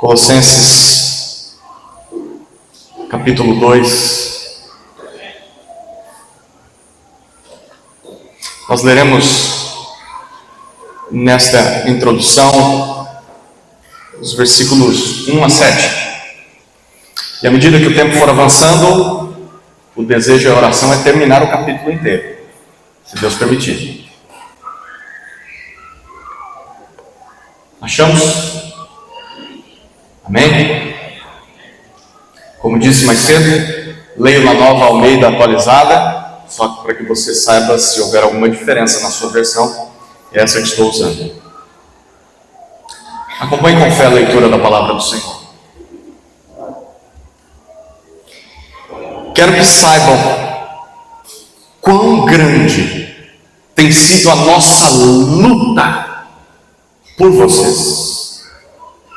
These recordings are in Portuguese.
Colossenses, capítulo 2. Nós leremos nesta introdução os versículos 1 a 7. E à medida que o tempo for avançando, o desejo e a oração é terminar o capítulo inteiro, se Deus permitir. Achamos? Amém? Como disse mais cedo, leio na Nova Almeida atualizada, só para que você saiba se houver alguma diferença na sua versão, é essa que estou usando. Acompanhe com fé a leitura da palavra do Senhor. Quero que saibam quão grande tem sido a nossa luta por vocês,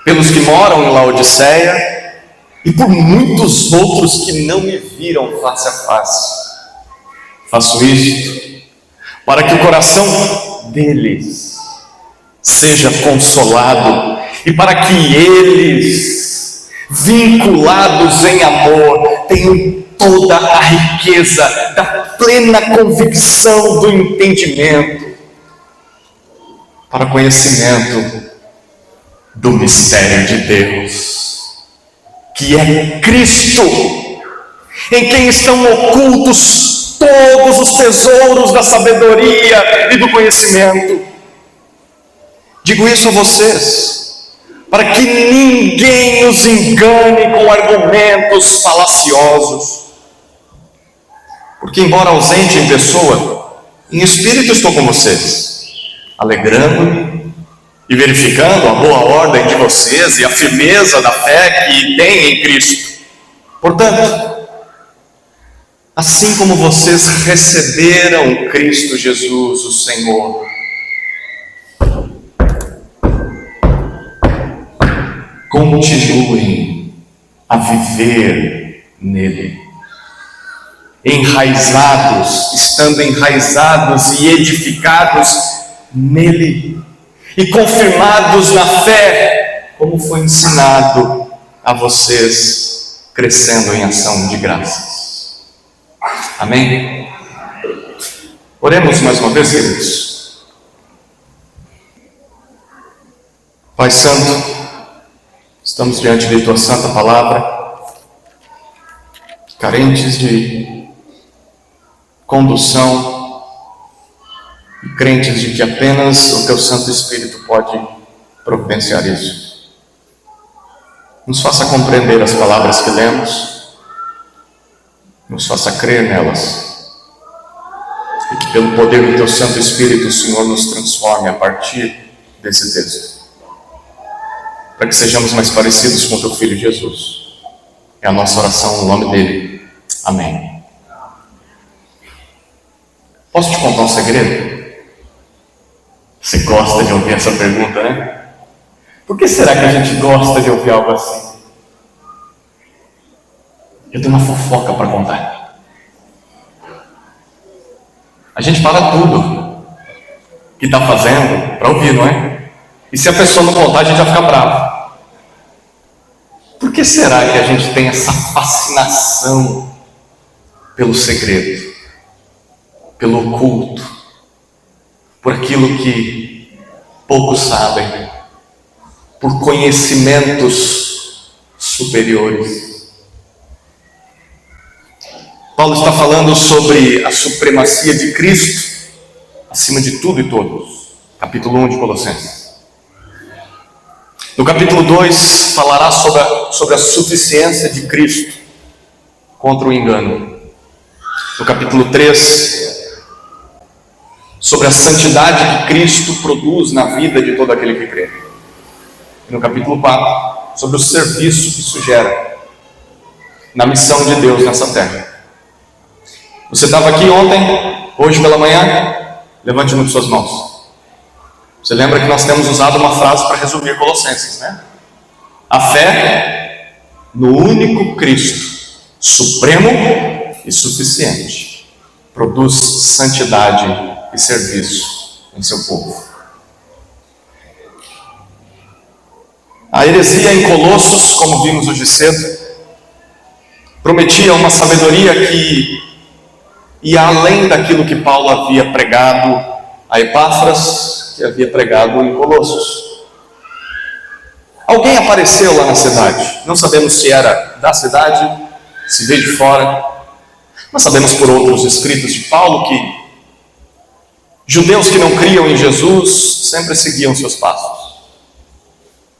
pelos que moram em Laodiceia e por muitos outros que não me viram face a face. Faço isto para que o coração deles seja consolado e para que eles, vinculados em amor, tenham toda a riqueza da plena convicção do entendimento, para conhecimento do mistério de Deus, que é Cristo, em quem estão ocultos todos os tesouros da sabedoria e do conhecimento. Digo isso a vocês, para que ninguém os engane com argumentos falaciosos. Porque, embora ausente em pessoa, em espírito estou com vocês, alegrando-me e verificando a boa ordem de vocês e a firmeza da fé que têm em Cristo. Portanto, assim como vocês receberam Cristo Jesus, o Senhor, continuem a viver nele, estando enraizados e edificados nele, e confirmados na fé, como foi ensinado a vocês, crescendo em ação de graças. Amém? Oremos mais uma vez, queridos. Pai Santo, estamos diante de Tua Santa Palavra, carentes de condução, e crentes de que apenas o Teu Santo Espírito pode providenciar isso. Nos faça compreender as palavras que lemos, nos faça crer nelas, e que pelo poder do Teu Santo Espírito o Senhor nos transforme a partir desse texto, para que sejamos mais parecidos com o Teu Filho Jesus. É a nossa oração no nome dele. Amém. Posso te contar um segredo? Você gosta de ouvir essa pergunta, né? Por que será que a gente gosta de ouvir algo assim? Eu tenho uma fofoca para contar. A gente para tudo que está fazendo para ouvir, não é? E se a pessoa não contar, a gente vai ficar bravo. Por que será que a gente tem essa fascinação pelo segredo, pelo oculto, por aquilo que poucos sabem, por conhecimentos superiores? Paulo está falando sobre a supremacia de Cristo acima de tudo e todos. Capítulo 1 de Colossenses. No capítulo 2, falará sobre a suficiência de Cristo contra o engano. No capítulo 3, sobre a santidade que Cristo produz na vida de todo aquele que crê. E no capítulo 4, sobre o serviço que isso gera na missão de Deus nessa terra. Você estava aqui ontem, hoje pela manhã? Levante uma de suas mãos. Você lembra que nós temos usado uma frase para resumir Colossenses, né? A fé no único Cristo, supremo e suficiente, produz santidade e serviço em seu povo. A heresia em Colossos, como vimos hoje cedo, prometia uma sabedoria que ia além daquilo que Paulo havia pregado a Epáfras, que havia pregado em Colossos. Alguém apareceu lá na cidade. Não sabemos se era da cidade, se veio de fora. Nós sabemos por outros escritos de Paulo que judeus que não criam em Jesus sempre seguiam seus passos,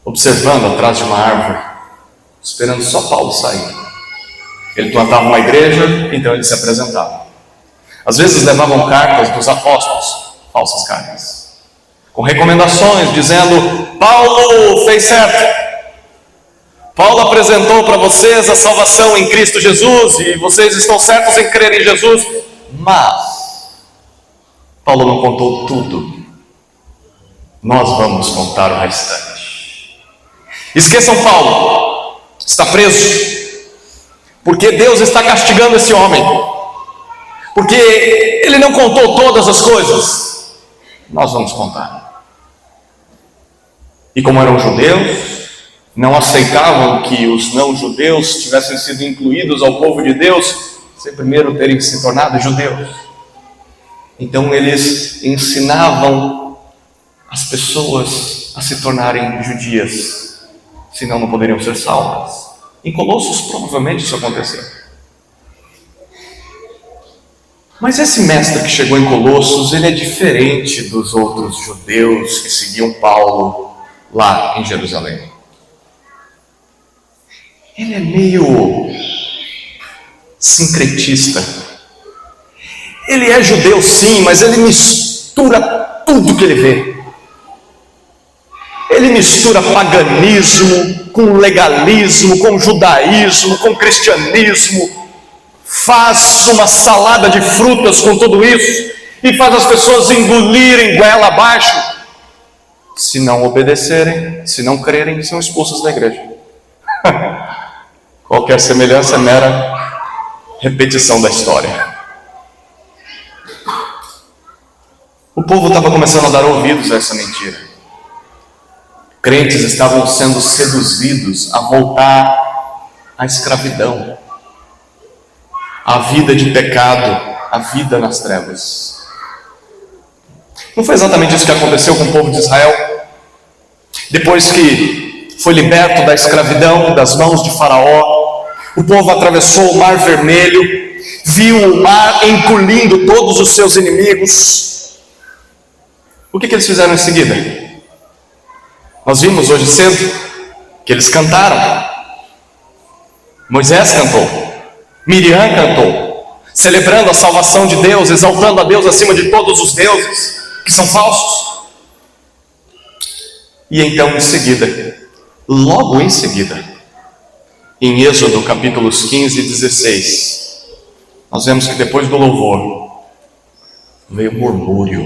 observando atrás de uma árvore, esperando só Paulo sair. Ele plantava uma igreja, então ele se apresentava. Às vezes levavam cartas dos apóstolos, falsas cartas, com recomendações dizendo: Paulo fez certo, Paulo apresentou para vocês a salvação em Cristo Jesus e vocês estão certos em crer em Jesus. Mas Paulo não contou tudo. Nós vamos contar o restante. Esqueçam Paulo, está preso, porque Deus está castigando esse homem, porque ele não contou todas as coisas. Nós vamos contar. E como eram judeus, não aceitavam que os não-judeus tivessem sido incluídos ao povo de Deus sem primeiro terem se tornado judeus. Então eles ensinavam as pessoas a se tornarem judias, senão não poderiam ser salvas. Em Colossos provavelmente isso aconteceu. Mas esse mestre que chegou em Colossos, ele é diferente dos outros judeus que seguiam Paulo lá em Jerusalém. Ele é meio sincretista. Ele é judeu sim, mas ele mistura tudo que ele vê. Ele mistura paganismo com legalismo, com judaísmo, com cristianismo. Faz uma salada de frutas com tudo isso e faz as pessoas engolirem goela abaixo. Se não obedecerem, se não crerem, são expulsos da igreja. Qualquer semelhança é mera repetição da história. O povo estava começando a dar ouvidos a essa mentira. Crentes estavam sendo seduzidos a voltar à escravidão, à vida de pecado, à vida nas trevas. Não foi exatamente isso que aconteceu com o povo de Israel? Depois que foi liberto da escravidão, das mãos de Faraó, o povo atravessou o Mar Vermelho, viu o mar engolindo todos os seus inimigos. O que eles fizeram em seguida? Nós vimos hoje cedo que eles cantaram. Moisés cantou, Miriam cantou, celebrando a salvação de Deus, exaltando a Deus acima de todos os deuses que são falsos. E então em seguida, logo em seguida, em Êxodo capítulos 15 e 16, nós vemos que depois do louvor veio murmúrio.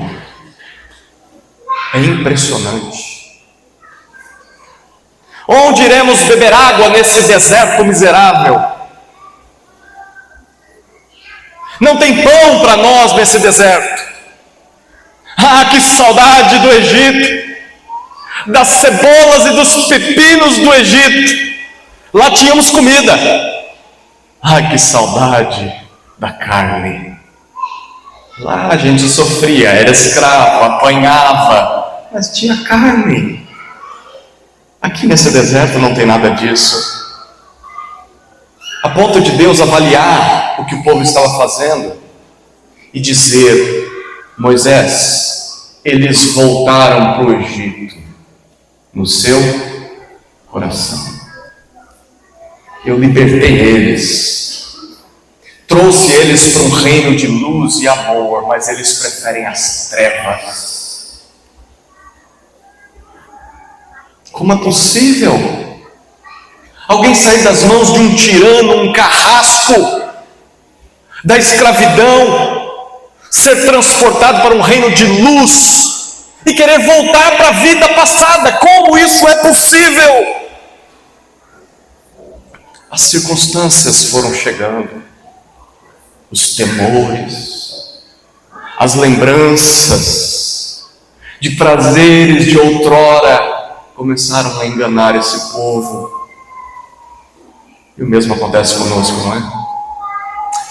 É impressionante. Onde iremos beber água nesse deserto miserável? Não tem pão para nós nesse deserto. Ah, que saudade do Egito, das cebolas e dos pepinos do Egito. Lá tínhamos comida. Ah, que saudade da carne. Lá a gente sofria, era escravo, apanhava, mas tinha carne. Aqui nesse deserto não tem nada disso. A ponto de Deus avaliar o que o povo estava fazendo e dizer: Moisés, eles voltaram para o Egito no seu coração. Eu libertei eles, trouxe eles para um reino de luz e amor, mas eles preferem as trevas. Como é possível alguém sair das mãos de um tirano, um carrasco da escravidão, ser transportado para um reino de luz e querer voltar para a vida passada? Como isso é possível? As circunstâncias foram chegando, os temores, as lembranças de prazeres de outrora começaram a enganar esse povo. E o mesmo acontece conosco, não é?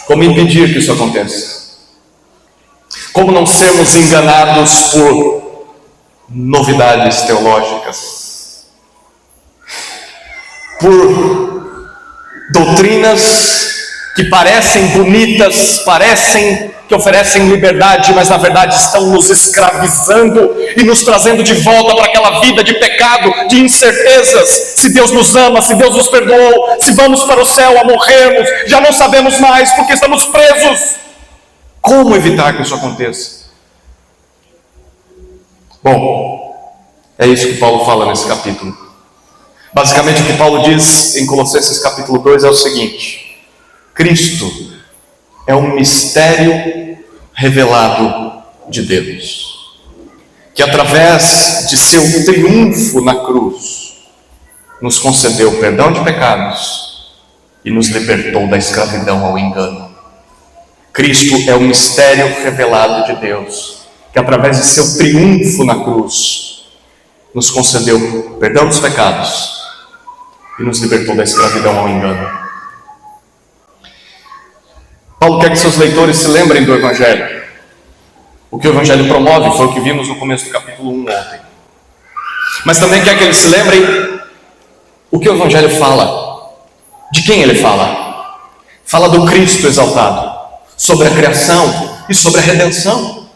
Como impedir que isso aconteça? Como não sermos enganados por novidades teológicas? Por doutrinas que parecem bonitas, parecem que oferecem liberdade, mas na verdade estão nos escravizando e nos trazendo de volta para aquela vida de pecado, de incertezas. Se Deus nos ama, se Deus nos perdoou, se vamos para o céu a morrermos, já não sabemos mais porque estamos presos. Como evitar que isso aconteça? Bom, é isso que Paulo fala nesse capítulo. Basicamente o que Paulo diz em Colossenses capítulo 2 é o seguinte: Cristo é um mistério revelado de Deus, que através de seu triunfo na cruz, nos concedeu perdão de pecados e nos libertou da escravidão ao engano. Cristo é o mistério revelado de Deus, que através de seu triunfo na cruz, nos concedeu perdão dos pecados e nos libertou da escravidão ao engano. Paulo quer que seus leitores se lembrem do Evangelho. O que o Evangelho promove foi o que vimos no começo do capítulo 1 ontem. Mas também quer que eles se lembrem o que o Evangelho fala. De quem ele fala? Fala do Cristo exaltado, sobre a criação e sobre a redenção.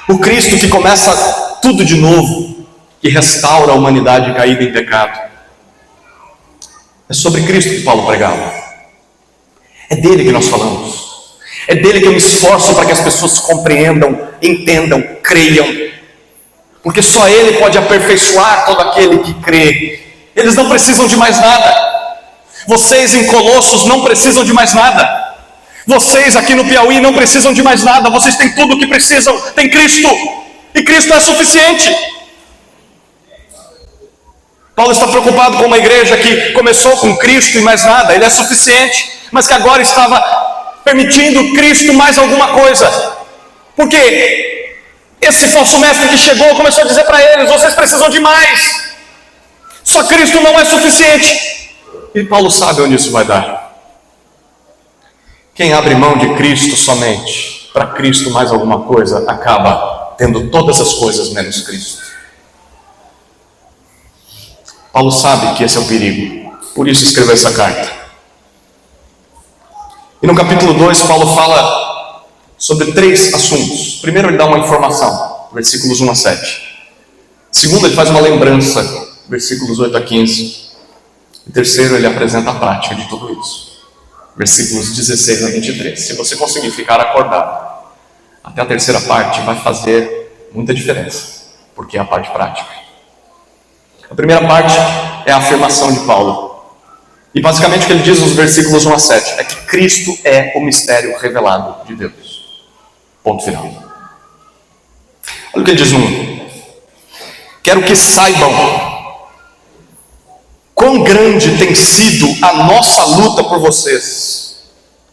O Cristo que começa tudo de novo, que restaura a humanidade caída em pecado. É sobre Cristo que Paulo pregava. É dele que nós falamos. É dele que eu me esforço para que as pessoas compreendam, entendam, creiam. Porque só ele pode aperfeiçoar todo aquele que crê. Eles não precisam de mais nada. Vocês em Colossos não precisam de mais nada. Vocês aqui no Piauí não precisam de mais nada. Vocês têm tudo o que precisam. Tem Cristo. E Cristo é suficiente. Paulo está preocupado com uma igreja que começou com Cristo e mais nada. Ele é suficiente. Mas que agora estava permitindo Cristo mais alguma coisa. Porque esse falso mestre que chegou começou a dizer para eles: vocês precisam de mais. Só Cristo não é suficiente. E Paulo sabe onde isso vai dar. Quem abre mão de Cristo somente para Cristo mais alguma coisa, acaba tendo todas as coisas menos Cristo. Paulo sabe que esse é o perigo. Por isso escreveu essa carta. E no capítulo 2, Paulo fala sobre 3 assuntos. Primeiro, ele dá uma informação, versículos 1 a 7. Segundo, ele faz uma lembrança, versículos 8 a 15. E terceiro, ele apresenta a prática de tudo isso, versículos 16 a 23. Se você conseguir ficar acordado até a terceira parte, vai fazer muita diferença, porque é a parte prática. A primeira parte é a afirmação de Paulo. E basicamente o que ele diz nos versículos 1 a 7 é que Cristo é o mistério revelado de Deus. Ponto final. Olha o que ele diz no 1. Quero que saibam quão grande tem sido a nossa luta por vocês,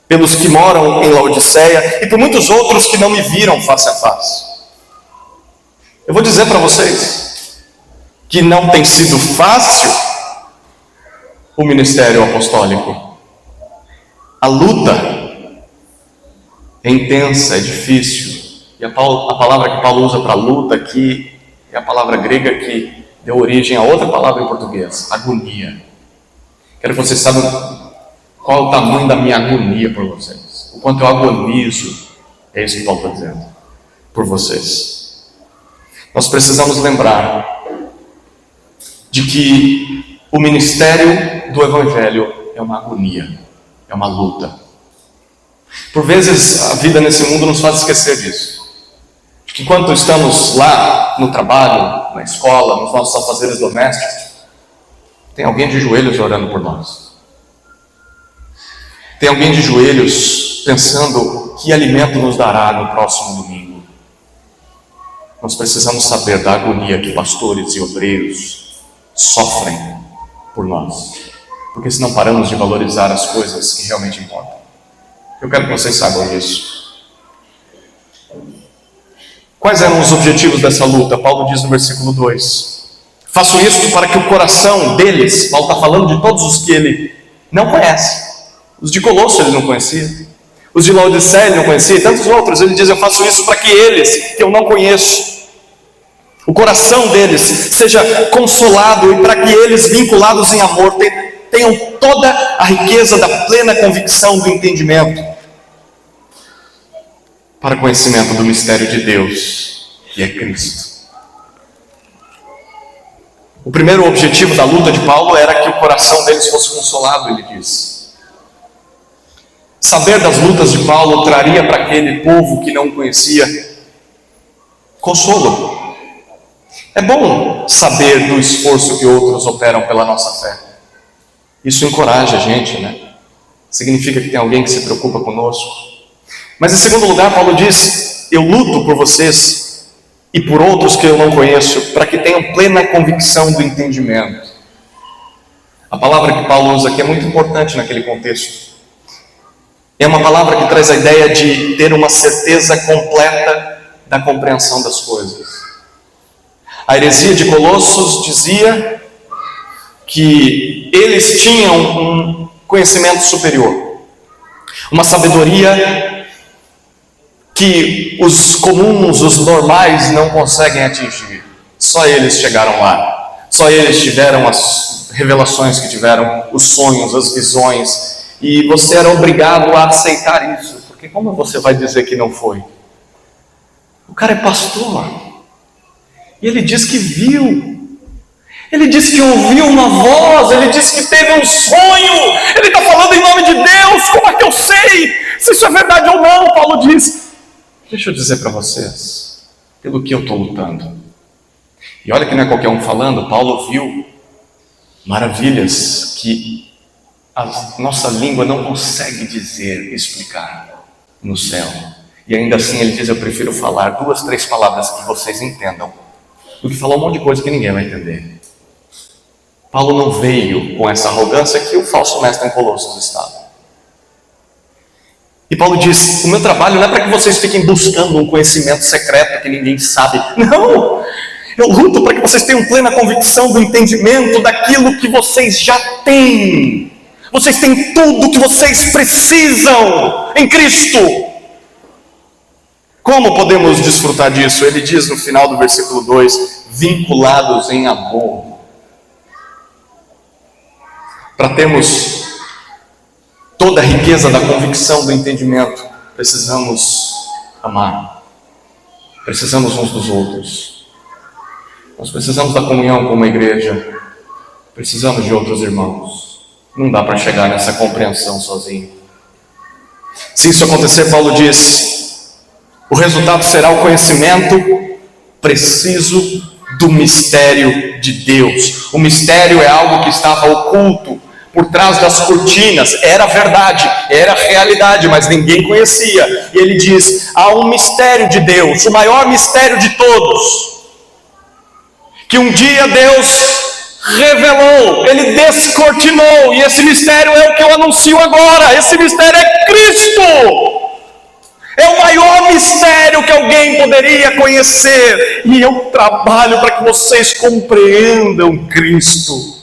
pelos que moram em Laodiceia e por muitos outros que não me viram face a face. Eu vou dizer para vocês que não tem sido fácil o ministério apostólico. A luta é intensa, é difícil. E a palavra que Paulo usa para luta aqui é a palavra grega que deu origem a outra palavra em português: agonia. Quero que vocês saibam qual é o tamanho da minha agonia por vocês. O quanto eu agonizo, é isso que Paulo está dizendo, por vocês. Nós precisamos lembrar de que o ministério do Evangelho é uma agonia, é uma luta. Por vezes a vida nesse mundo nos faz esquecer disso. Que enquanto estamos lá no trabalho, na escola, nos nossos afazeres domésticos, tem alguém de joelhos orando por nós. Tem alguém de joelhos pensando que alimento nos dará no próximo domingo. Nós precisamos saber da agonia que pastores e obreiros sofrem por nós, porque senão paramos de valorizar as coisas que realmente importam. Eu quero que vocês saibam disso. Quais eram os objetivos dessa luta? Paulo diz no versículo 2: Faço isso para que o coração deles, Paulo está falando de todos os que ele não conhece. Os de Colosso ele não conhecia, os de Laodiceia ele não conhecia, e tantos outros. Ele diz: eu faço isso para que eles, que eu não conheço, o coração deles seja consolado, e para que eles, vinculados em amor, tenham toda a riqueza da plena convicção do entendimento, para conhecimento do mistério de Deus, que é Cristo. O primeiro objetivo da luta de Paulo era que o coração deles fosse consolado, ele diz. Saber das lutas de Paulo traria para aquele povo que não conhecia consolo. É bom saber do esforço que outros operam pela nossa fé. Isso encoraja a gente, né? Significa que tem alguém que se preocupa conosco. Mas em segundo lugar, Paulo diz: eu luto por vocês e por outros que eu não conheço, para que tenham plena convicção do entendimento. A palavra que Paulo usa aqui é muito importante naquele contexto. É uma palavra que traz a ideia de ter uma certeza completa da compreensão das coisas. A heresia de Colossos dizia que eles tinham um conhecimento superior, uma sabedoria que os comuns, os normais não conseguem atingir. Só eles chegaram lá, só eles tiveram as revelações que tiveram, os sonhos, as visões, e você era obrigado a aceitar isso, porque como você vai dizer que não foi? O cara é pastor, e ele diz que viu, ele diz que ouviu uma voz, ele diz que teve um sonho, ele está falando em nome de Deus. Como é que eu sei se isso é verdade ou não? Paulo diz: deixa eu dizer para vocês, pelo que eu estou lutando. E olha que não é qualquer um falando. Paulo viu maravilhas que a nossa língua não consegue dizer, explicar no céu. E ainda assim ele diz: eu prefiro falar 2, 3 palavras que vocês entendam, do que falar um monte de coisa que ninguém vai entender. Paulo não veio com essa arrogância que o falso mestre em Colossos estava. E Paulo diz: o meu trabalho não é para que vocês fiquem buscando um conhecimento secreto que ninguém sabe. Não! Eu luto para que vocês tenham plena convicção do entendimento daquilo que vocês já têm. Vocês têm tudo que vocês precisam em Cristo. Como podemos desfrutar disso? Ele diz no final do versículo 2: vinculados em amor. Para termos toda a riqueza da convicção do entendimento, precisamos amar, precisamos uns dos outros, nós precisamos da comunhão com uma igreja, precisamos de outros irmãos. Não dá para chegar nessa compreensão sozinho. Se isso acontecer, Paulo diz, o resultado será o conhecimento preciso do mistério de Deus. O mistério é algo que estava oculto por trás das cortinas, era verdade, era realidade, mas ninguém conhecia. E ele diz: há um mistério de Deus, o maior mistério de todos, que um dia Deus revelou, ele descortinou, e esse mistério é o que eu anuncio agora. Esse mistério é Cristo. É o maior mistério que alguém poderia conhecer, e eu trabalho para que vocês compreendam Cristo.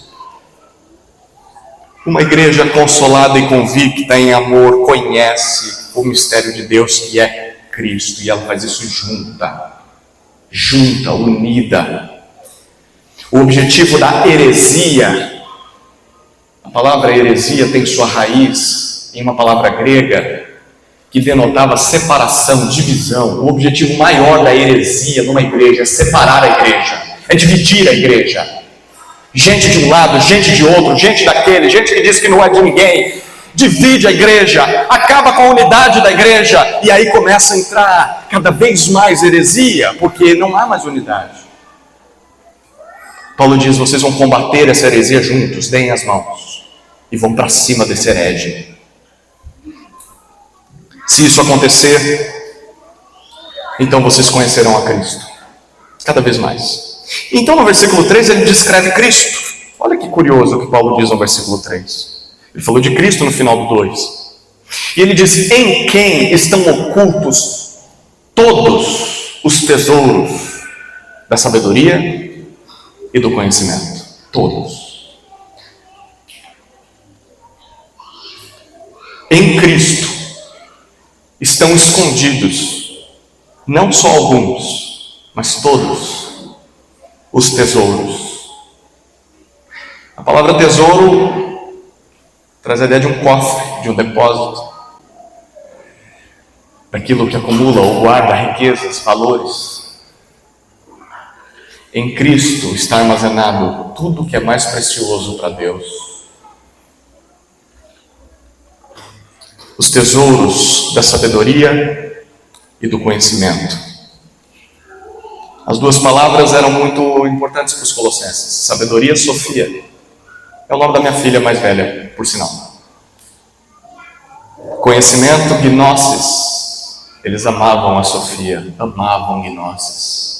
Uma igreja consolada e convicta em amor conhece o mistério de Deus, que é Cristo, e ela faz isso junta, unida. O objetivo da heresia, a palavra heresia tem sua raiz em uma palavra grega que denotava separação, divisão. O objetivo maior da heresia numa igreja é separar a igreja, é dividir a igreja. Gente de um lado, gente de outro, gente daquele, gente que diz que não é de ninguém, divide a igreja, acaba com a unidade da igreja, e aí começa a entrar cada vez mais heresia, porque não há mais unidade. Paulo diz: vocês vão combater essa heresia juntos, deem as mãos, e vão para cima desse herege. Se isso acontecer, então vocês conhecerão a Cristo, cada vez mais. Então no versículo 3 ele descreve Cristo. Olha que curioso o que Paulo diz no versículo 3. Ele falou de Cristo no final do 2. E ele diz: em quem estão ocultos todos os tesouros da sabedoria e do conhecimento. Todos. Em Cristo estão escondidos, não só alguns, mas todos, os tesouros. A palavra tesouro traz a ideia de um cofre, de um depósito, daquilo que acumula ou guarda riquezas, valores. Em Cristo está armazenado tudo que é mais precioso para Deus. Os tesouros da sabedoria e do conhecimento. As duas palavras eram muito importantes para os colossenses. Sabedoria, Sofia. É o nome da minha filha mais velha, por sinal. Conhecimento, gnosis. Eles amavam a Sofia, amavam gnosis.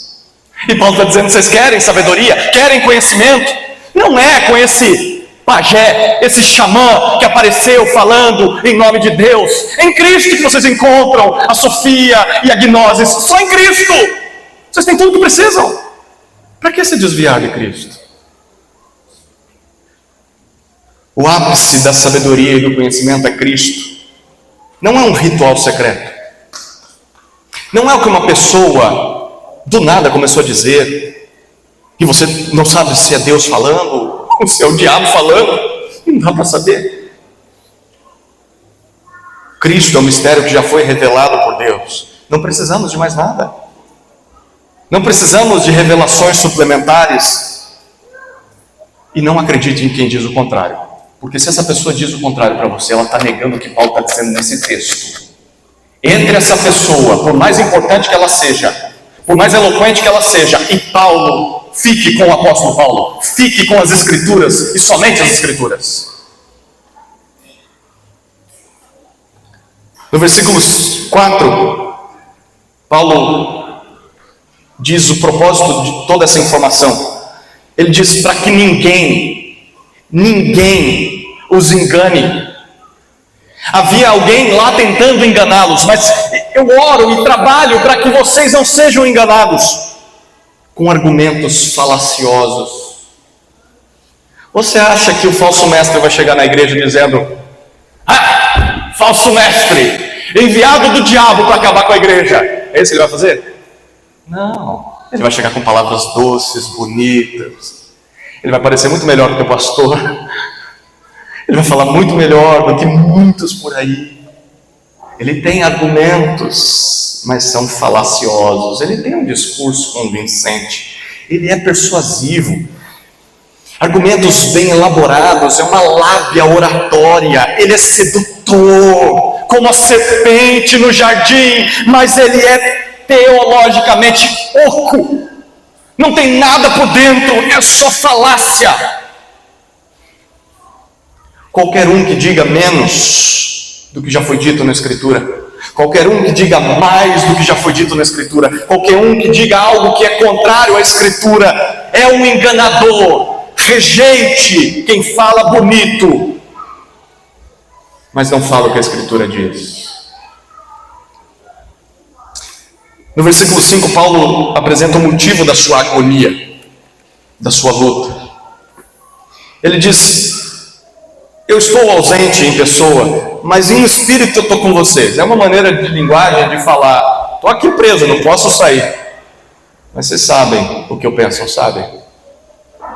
E Paulo está dizendo, vocês querem sabedoria? Querem conhecimento? Não é com esse pajé, esse xamã que apareceu falando em nome de Deus. É em Cristo que vocês encontram a Sofia e a gnosis. Só em Cristo. Vocês têm tudo o que precisam. Para que se desviar de Cristo? O ápice da sabedoria e do conhecimento é Cristo. Não é um ritual secreto. Não é o que uma pessoa do nada começou a dizer, e você não sabe se é Deus falando ou se é o diabo falando. Não dá para saber. Cristo é um mistério que já foi revelado por Deus. Não precisamos de mais nada. Não precisamos de revelações suplementares. E não acredite em quem diz o contrário. Porque se essa pessoa diz o contrário para você, ela está negando o que Paulo está dizendo nesse texto. Entre essa pessoa, por mais importante que ela seja, por mais eloquente que ela seja, e Paulo, fique com o apóstolo Paulo, fique com as Escrituras, e somente as Escrituras. No versículo 4, Paulo diz o propósito de toda essa informação. Ele diz para que ninguém os engane. Havia alguém lá tentando enganá-los, mas eu oro e trabalho para que vocês não sejam enganados com argumentos falaciosos. Você acha que o falso mestre vai chegar na igreja dizendo: ah, falso mestre, enviado do diabo para acabar com a igreja? É isso que ele vai fazer? Não. Ele vai chegar com palavras doces, bonitas. Ele vai parecer muito melhor do que o pastor. Ele vai falar muito melhor do que muitos por aí. Ele tem argumentos, mas são falaciosos. Ele tem um discurso convincente. Ele é persuasivo. Argumentos bem elaborados, é uma lábia oratória. Ele é sedutor, como a serpente no jardim, mas ele é teologicamente oco. Não tem nada por dentro, é só falácia. Qualquer um que diga menos do que já foi dito na Escritura, qualquer um que diga mais do que já foi dito na Escritura, qualquer um que diga algo que é contrário à Escritura, é um enganador. Rejeite quem fala bonito, mas não fala o que a Escritura diz. No versículo 5, Paulo apresenta o motivo da sua agonia, da sua luta. Ele diz: eu estou ausente em pessoa, mas em espírito eu estou com vocês. É uma maneira de linguagem de falar: estou aqui preso, não posso sair. Mas vocês sabem o que eu penso, não sabem?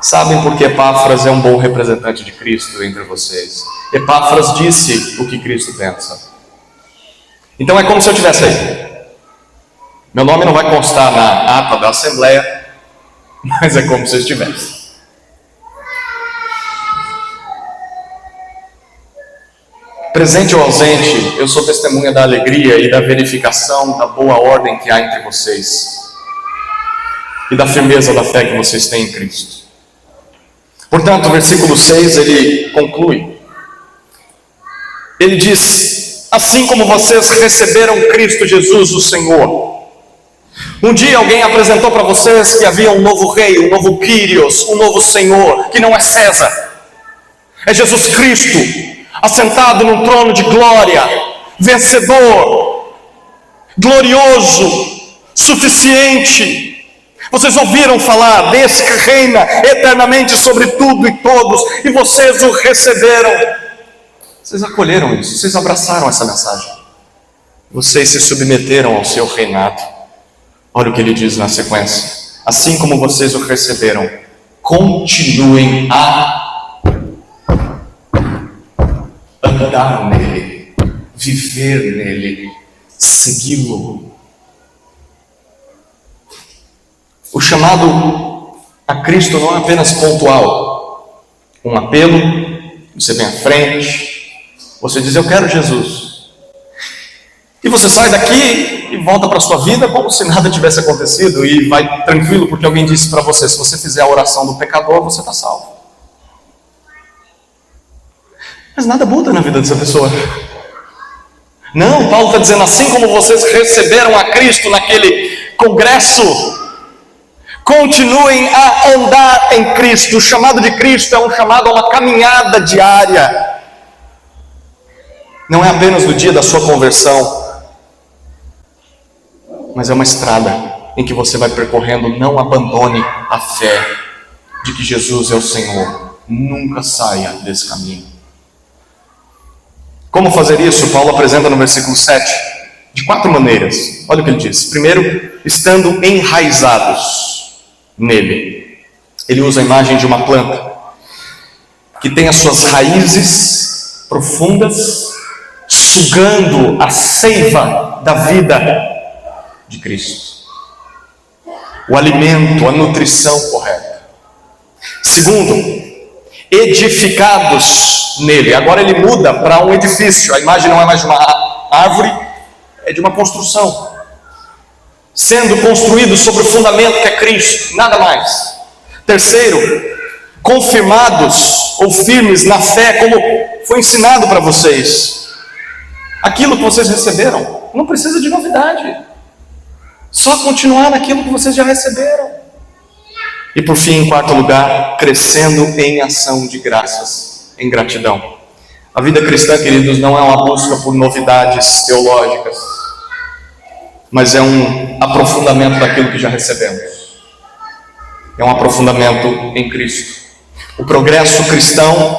Sabem porque Epáfras é um bom representante de Cristo entre vocês. Epáfras disse o que Cristo pensa. Então é como se eu estivesse aí. Meu nome não vai constar na ata da Assembleia, mas é como se eu estivesse. Presente ou ausente, eu sou testemunha da alegria e da verificação da boa ordem que há entre vocês e da firmeza da fé que vocês têm em Cristo. Portanto, o versículo 6, ele conclui. Ele diz: assim como vocês receberam Cristo Jesus, o Senhor. Um dia alguém apresentou para vocês que havia um novo rei, um novo Kyrios, um novo Senhor, que não é César. É Jesus Cristo, assentado num trono de glória, vencedor, glorioso, suficiente, Vocês ouviram falar desse que reina eternamente sobre tudo e todos, e vocês o receberam. Vocês acolheram isso, vocês abraçaram essa mensagem. Vocês se submeteram ao seu reinado. Olha o que ele diz na sequência: assim como vocês o receberam, continuem a andar nele, viver nele, segui-lo. O chamado a Cristo não é apenas pontual, um apelo, você vem à frente, você diz: eu quero Jesus, e você sai daqui e volta para a sua vida como se nada tivesse acontecido, e vai tranquilo porque alguém disse para você: se você fizer a oração do pecador, você está salvo. Mas nada muda na vida dessa pessoa. Não, Paulo está dizendo: assim como vocês receberam a Cristo naquele congresso, continuem a andar em Cristo. O chamado de Cristo é um chamado a uma caminhada diária. Não é apenas no dia da sua conversão, mas é uma estrada em que você vai percorrendo. Não abandone a fé de que Jesus é o Senhor. Nunca saia desse caminho. Como fazer isso? Paulo apresenta no versículo 7 de 4 maneiras. Olha o que ele diz. Primeiro, estando enraizados nele. Ele usa a imagem de uma planta que tem as suas raízes profundas, sugando a seiva da vida de Cristo, o alimento, a nutrição correta. Segundo, edificados nele. Agora ele muda para um edifício. A imagem não é mais de uma árvore, é de uma construção, sendo construído sobre o fundamento que é Cristo, nada mais. Terceiro, confirmados ou firmes na fé, como foi ensinado para vocês. Aquilo que vocês receberam, não precisa de novidade, só continuar naquilo que vocês já receberam. E por fim, em quarto lugar, crescendo em ação de graças, em gratidão. A vida cristã, queridos, não é uma busca por novidades teológicas, mas é um aprofundamento daquilo que já recebemos. É um aprofundamento em Cristo. O progresso cristão,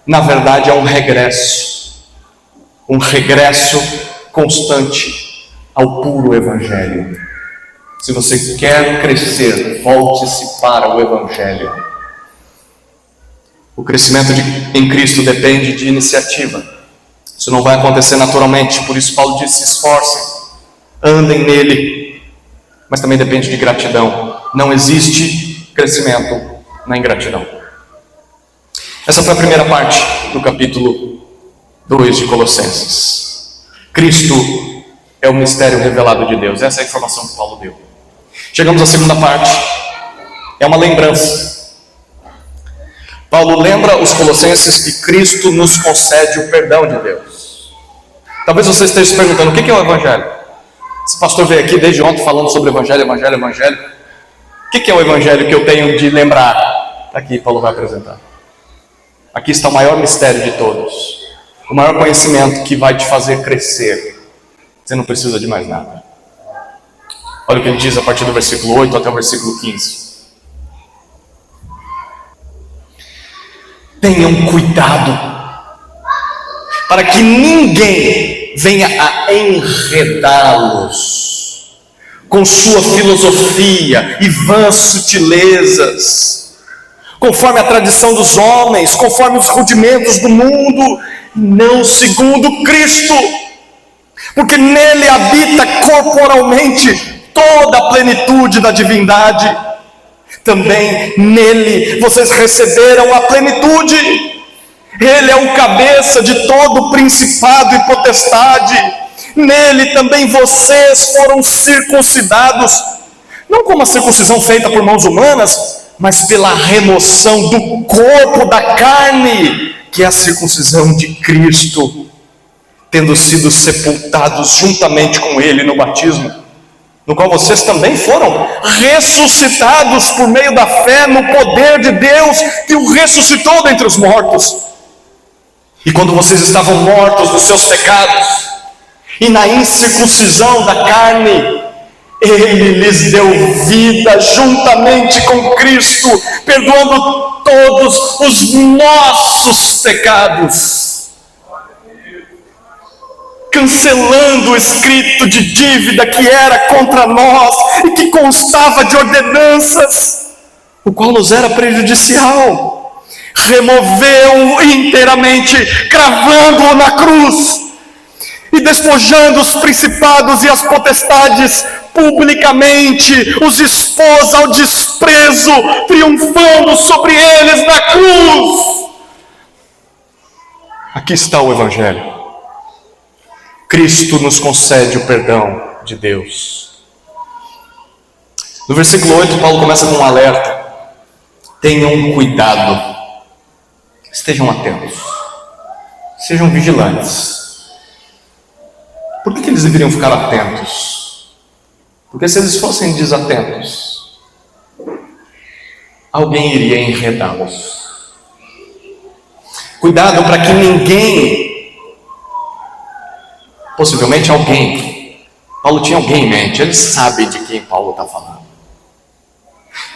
na verdade, é um regresso constante ao puro Evangelho. Se você quer crescer, volte-se para o Evangelho. O crescimento em Cristo depende de iniciativa. Isso não vai acontecer naturalmente, por isso Paulo diz: se esforcem, andem nele, mas também depende de gratidão. Não existe crescimento na ingratidão. Essa foi a primeira parte do capítulo 2 de Colossenses. Cristo é o mistério revelado de Deus. Essa é a informação que Paulo deu. Chegamos à segunda parte. É uma lembrança. Paulo lembra os colossenses que Cristo nos concede o perdão de Deus. Talvez você esteja se perguntando: o que é o Evangelho? Esse pastor veio aqui desde ontem falando sobre Evangelho. O que é o Evangelho que eu tenho de lembrar? Está aqui, Paulo vai apresentar. Aqui está o maior mistério de todos. O maior conhecimento que vai te fazer crescer. Você não precisa de mais nada. Olha o que ele diz a partir do versículo 8 até o versículo 15. Tenham cuidado para que ninguém venha a enredá-los com sua filosofia e vãs sutilezas, conforme a tradição dos homens, conforme os rudimentos do mundo, não segundo Cristo, porque nele habita corporalmente toda a plenitude da divindade. Também nele vocês receberam a plenitude. Ele é o cabeça de todo principado e potestade. Nele também vocês foram circuncidados, não como a circuncisão feita por mãos humanas, mas pela remoção do corpo da carne, que é a circuncisão de Cristo, tendo sido sepultados juntamente com ele no batismo, no qual vocês também foram ressuscitados por meio da fé no poder de Deus que o ressuscitou dentre os mortos. E quando vocês estavam mortos nos seus pecados e na incircuncisão da carne, Ele lhes deu vida juntamente com Cristo, perdoando todos os nossos pecados, cancelando o escrito de dívida que era contra nós e que constava de ordenanças, o qual nos era prejudicial. Removeu-o inteiramente, cravando-o na cruz e despojando os principados e as potestades publicamente, os expôs ao desprezo, triunfando sobre eles na cruz. Aqui está o Evangelho. Cristo nos concede o perdão de Deus. No versículo 8, Paulo começa com um alerta: tenham cuidado, estejam atentos, sejam vigilantes. Por que eles deveriam ficar atentos? Porque se eles fossem desatentos, alguém iria enredá-los. Cuidado para que ninguém, possivelmente alguém, Paulo tinha alguém em mente, ele sabe de quem Paulo está falando.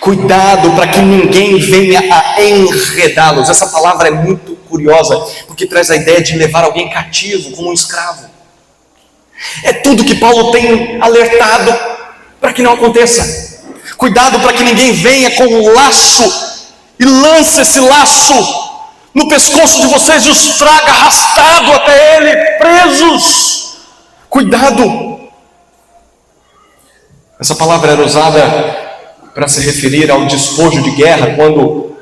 Cuidado para que ninguém venha a enredá-los. Essa palavra é muito curiosa, porque traz a ideia de levar alguém cativo, como um escravo. É tudo que Paulo tem alertado para que não aconteça. Cuidado para que ninguém venha com um laço e lance esse laço no pescoço de vocês e os traga arrastado até ele, presos. Cuidado. Essa palavra era usada para se referir ao despojo de guerra. Quando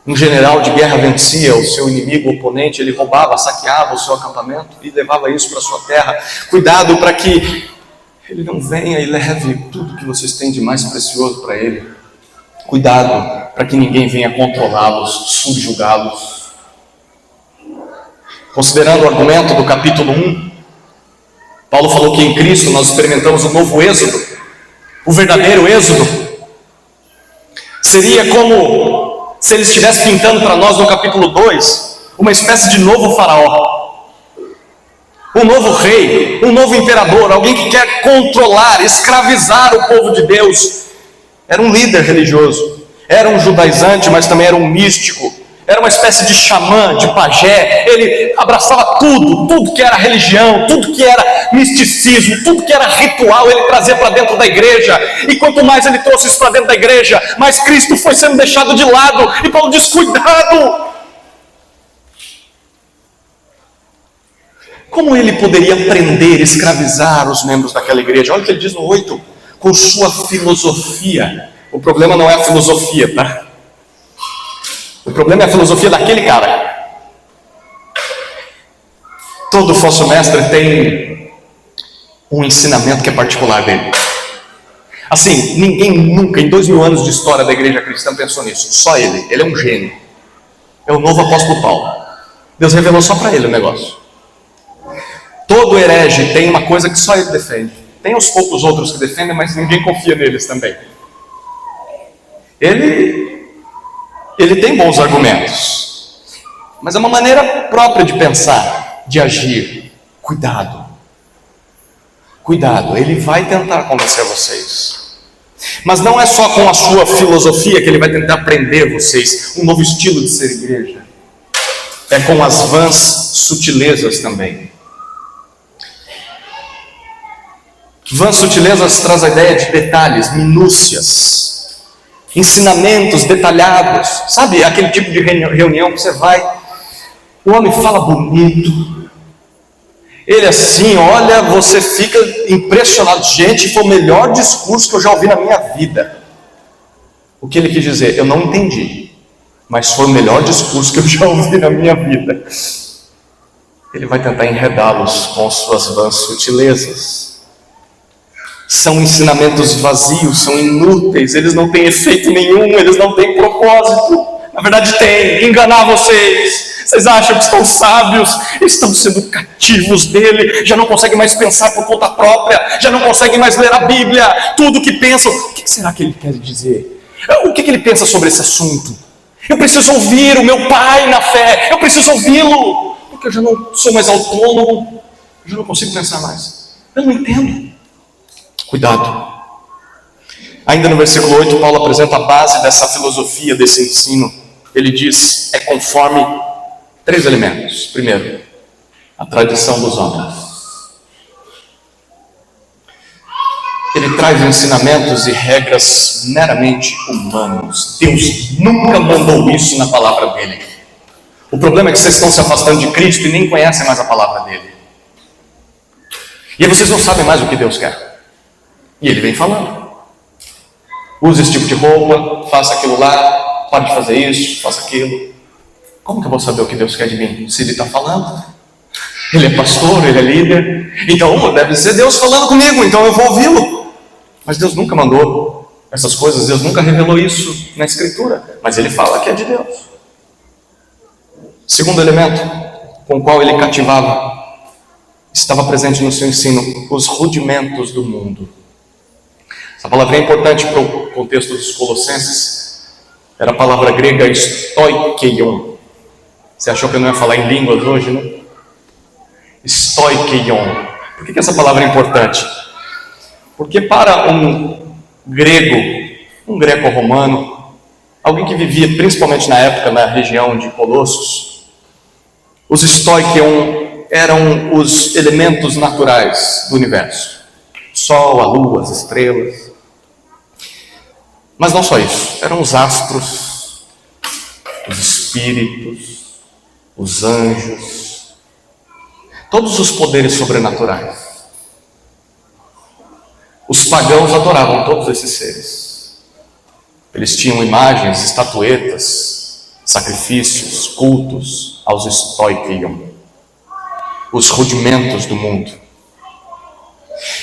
um general de guerra vencia o seu inimigo, o oponente, ele roubava, saqueava o seu acampamento e levava isso para a sua terra. Cuidado para que ele não venha e leve tudo que vocês têm de mais precioso para ele. Cuidado para que ninguém venha controlá-los, subjugá-los. Considerando o argumento do capítulo 1, Paulo falou que em Cristo nós experimentamos o novo êxodo, o verdadeiro êxodo. Seria como se ele estivesse pintando para nós no capítulo 2 uma espécie de novo faraó, um novo rei, um novo imperador, alguém que quer controlar, escravizar o povo de Deus. Era um líder religioso, era um judaizante, mas também era um místico, era uma espécie de xamã, de pajé. Ele abraçava tudo que era religião, tudo que era misticismo, tudo que era ritual, ele trazia para dentro da igreja. E quanto mais ele trouxe isso para dentro da igreja, mais Cristo foi sendo deixado de lado. E Paulo diz: cuidado. Como ele poderia prender, escravizar os membros daquela igreja? Olha o que ele diz no 8: com sua filosofia. O problema não é a filosofia, tá? O problema é a filosofia daquele cara. Todo falso mestre tem um ensinamento que é particular dele. Assim, ninguém nunca, em 2000 anos de história da igreja cristã, pensou nisso. Só ele. Ele é um gênio. É o novo apóstolo Paulo. Deus revelou só para ele o negócio. Todo herege tem uma coisa que só ele defende. Tem uns poucos outros que defendem, mas ninguém confia neles também. Ele tem bons argumentos, mas é uma maneira própria de pensar, de agir. Cuidado. Cuidado, ele vai tentar convencer vocês. Mas não é só com a sua filosofia que ele vai tentar prender vocês, um novo estilo de ser igreja. É com as vãs sutilezas também. Vãs sutilezas traz a ideia de detalhes, minúcias, ensinamentos detalhados. Sabe aquele tipo de reunião que você vai, o homem fala bonito, ele assim, olha, você fica impressionado. Gente, foi o melhor discurso que eu já ouvi na minha vida. O que ele quis dizer? Eu não entendi, mas foi o melhor discurso que eu já ouvi na minha vida. Ele vai tentar enredá-los com suas vãs sutilezas. São ensinamentos vazios, são inúteis, eles não têm efeito nenhum, eles não têm propósito. Na verdade tem, enganar vocês. Vocês acham que estão sábios, estão sendo cativos dele, já não conseguem mais pensar por conta própria, já não conseguem mais ler a Bíblia, tudo que pensam. O que será que ele quer dizer? O que ele pensa sobre esse assunto? Eu preciso ouvir o meu pai na fé, eu preciso ouvi-lo, porque eu já não sou mais autônomo, eu já não consigo pensar mais, eu não entendo. Cuidado, Ainda no versículo 8, Paulo apresenta a base dessa filosofia, desse ensino. Ele diz, é conforme 3 elementos. Primeiro, a tradição dos homens. Ele traz ensinamentos e regras meramente humanos. Deus nunca mandou isso na palavra dele. O problema é que vocês estão se afastando de Cristo e nem conhecem mais a palavra dele. E aí vocês não sabem mais o que Deus quer. E ele vem falando. Use esse tipo de roupa, faça aquilo lá, pare de fazer isso, faça aquilo. Como que eu vou saber o que Deus quer de mim? Se ele está falando. Ele é pastor, ele é líder. Então deve ser Deus falando comigo, então eu vou ouvi-lo. Mas Deus nunca mandou essas coisas, Deus nunca revelou isso na Escritura. Mas ele fala que é de Deus. Segundo elemento com o qual ele cativava, estava presente no seu ensino, os rudimentos do mundo. Essa palavra é importante para o contexto dos Colossenses. Era a palavra grega stoikeion. Você achou que eu não ia falar em línguas hoje, né? Stoikeion. Por que essa palavra é importante? Porque para um grego, um greco-romano, alguém que vivia principalmente na época na região de Colossos, os stoikeion eram os elementos naturais do universo. Sol, a lua, as estrelas. Mas não só isso, eram os astros, os espíritos, os anjos, todos os poderes sobrenaturais. Os pagãos adoravam todos esses seres. Eles tinham imagens, estatuetas, sacrifícios, cultos aos stoikeion, os rudimentos do mundo.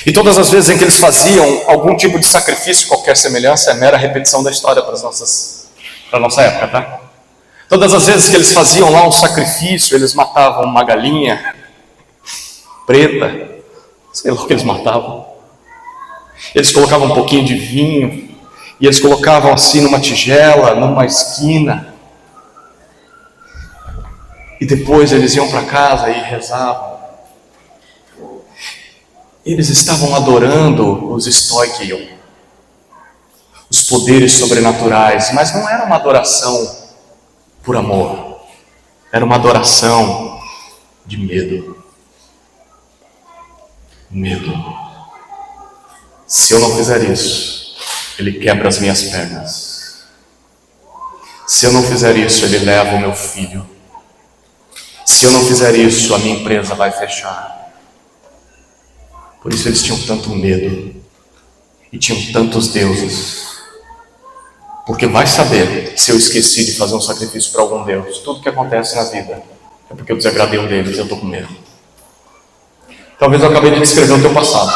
E todas as vezes em que eles faziam algum tipo de sacrifício, qualquer semelhança, é mera repetição da história para a nossa época, tá? Todas as vezes que eles faziam lá um sacrifício, eles matavam uma galinha preta, sei lá o que eles matavam. Eles colocavam um pouquinho de vinho, e eles colocavam assim numa tigela, numa esquina. E depois eles iam para casa e rezavam. Eles estavam adorando os stoikeion, os poderes sobrenaturais, mas não era uma adoração por amor, era uma adoração de medo. Medo. Se eu não fizer isso, ele quebra as minhas pernas. Se eu não fizer isso, ele leva o meu filho. Se eu não fizer isso, a minha empresa vai fechar. Por isso eles tinham tanto medo e tinham tantos deuses. Porque vai saber, se eu esqueci de fazer um sacrifício para algum deus, tudo que acontece na vida é porque eu desagradei um deles e eu estou com medo. Talvez eu acabei de descrever o teu passado.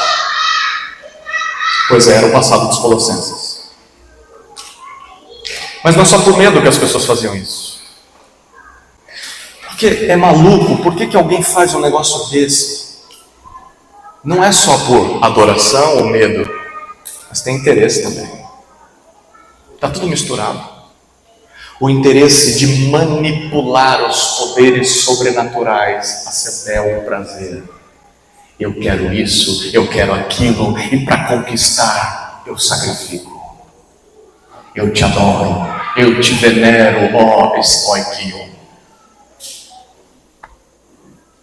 Pois é, era o passado dos Colossenses. Mas não é só por medo que as pessoas faziam isso. Porque é maluco, por que alguém faz um negócio desse? Não é só por adoração ou medo, mas tem interesse também. Está tudo misturado. O interesse de manipular os poderes sobrenaturais a seu bel prazer. Eu quero isso, eu quero aquilo, e para conquistar eu sacrifico. Eu te adoro, eu te venero, ó stoikeion.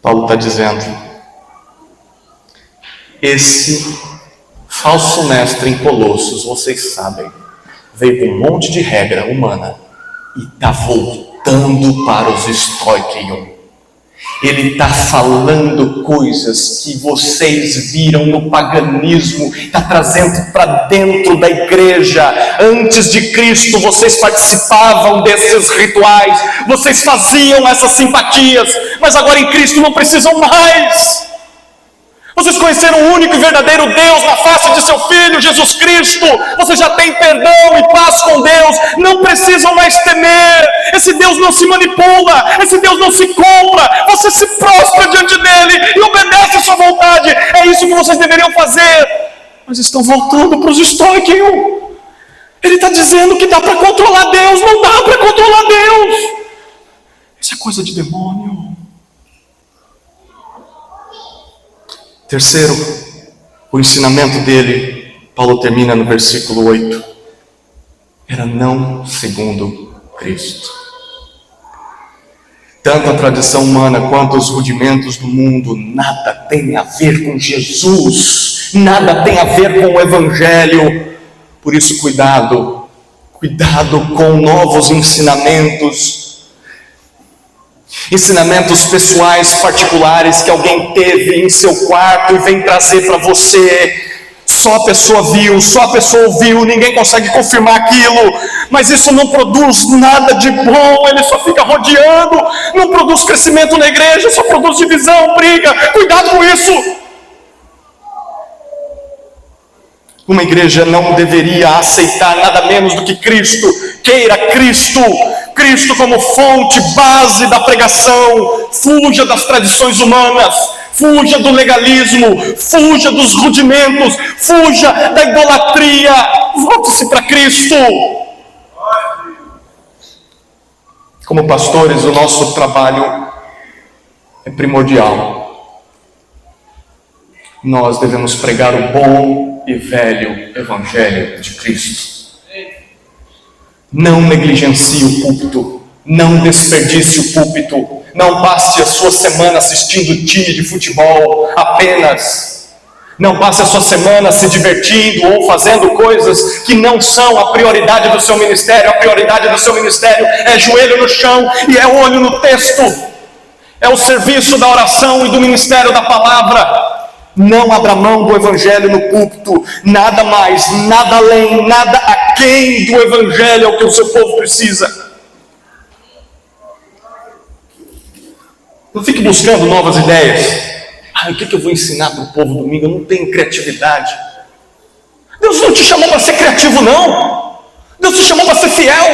Paulo está dizendo, esse falso mestre em Colossos, vocês sabem, veio com um monte de regra humana e está voltando para os stoikeion. Ele está falando coisas que vocês viram no paganismo, está trazendo para dentro da igreja. Antes de Cristo vocês participavam desses rituais, vocês faziam essas simpatias, mas agora em Cristo não precisam mais. Vocês conheceram o único e verdadeiro Deus na face de seu Filho, Jesus Cristo. Vocês já têm perdão e paz com Deus. Não precisam mais temer. Esse Deus não se manipula. Esse Deus não se compra. Você se prostra diante dele e obedece a sua vontade. É isso que vocês deveriam fazer. Mas estão voltando para os stoikeion. Ele está dizendo que dá para controlar Deus. Não dá para controlar Deus. Isso é coisa de demônio. Terceiro, o ensinamento dele Paulo termina no versículo 8. Era não segundo Cristo. Tanto a tradição humana quanto os rudimentos do mundo nada tem a ver com Jesus, nada tem a ver com o Evangelho. Por isso, cuidado com novos ensinamentos pessoais particulares que alguém teve em seu quarto e vem trazer para você. Só a pessoa viu, só a pessoa ouviu, ninguém consegue confirmar aquilo, mas isso não produz nada de bom, ele só fica rodeando, não produz crescimento na igreja, só produz divisão, briga. Cuidado com isso. Uma igreja não deveria aceitar nada menos do que Cristo. Queira Cristo como fonte, base da pregação. Fuja das tradições humanas, fuja do legalismo, fuja dos rudimentos, fuja da idolatria. Volte-se para Cristo. Como pastores, o nosso trabalho é primordial. Nós devemos pregar o bom e velho Evangelho de Cristo. Não negligencie o púlpito, não desperdice o púlpito, não passe a sua semana assistindo time de futebol apenas, não passe a sua semana se divertindo ou fazendo coisas que não são a prioridade do seu ministério. A prioridade do seu ministério é joelho no chão e é olho no texto, é o serviço da oração e do ministério da palavra. Não abra mão do Evangelho no púlpito, nada mais, nada além, nada aquém do Evangelho é o que o seu povo precisa. Não fique buscando novas ideias. O que eu vou ensinar para o povo domingo? Eu não tenho criatividade. Deus não te chamou para ser criativo, não. Deus te chamou para ser fiel.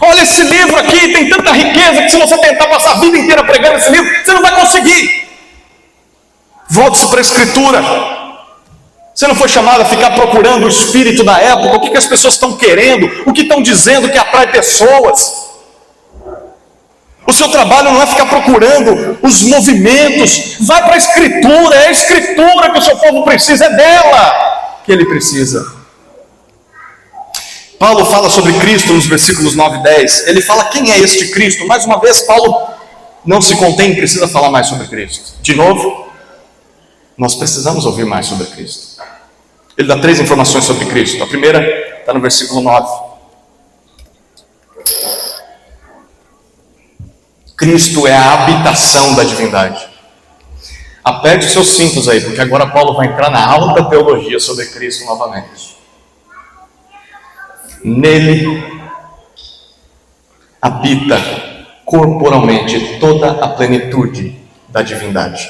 Olha esse livro aqui, tem tanta riqueza que se você tentar passar a vida inteira pregando esse livro, você não vai conseguir. Volte-se para a Escritura. Você não foi chamado a ficar procurando o espírito da época, o que as pessoas estão querendo, o que estão dizendo que atrai pessoas. O seu trabalho não é ficar procurando os movimentos. Vai para a Escritura, é a Escritura que o seu povo precisa, é dela que ele precisa. Paulo fala sobre Cristo nos versículos 9 e 10. Ele fala quem é este Cristo. Mais uma vez, Paulo não se contém, precisa falar mais sobre Cristo. De novo, nós precisamos ouvir mais sobre Cristo. Ele dá 3 informações sobre Cristo. A primeira está no versículo 9. Cristo é a habitação da divindade. Aperte os seus cintos aí, porque agora Paulo vai entrar na alta teologia sobre Cristo novamente. Nele habita corporalmente toda a plenitude da divindade.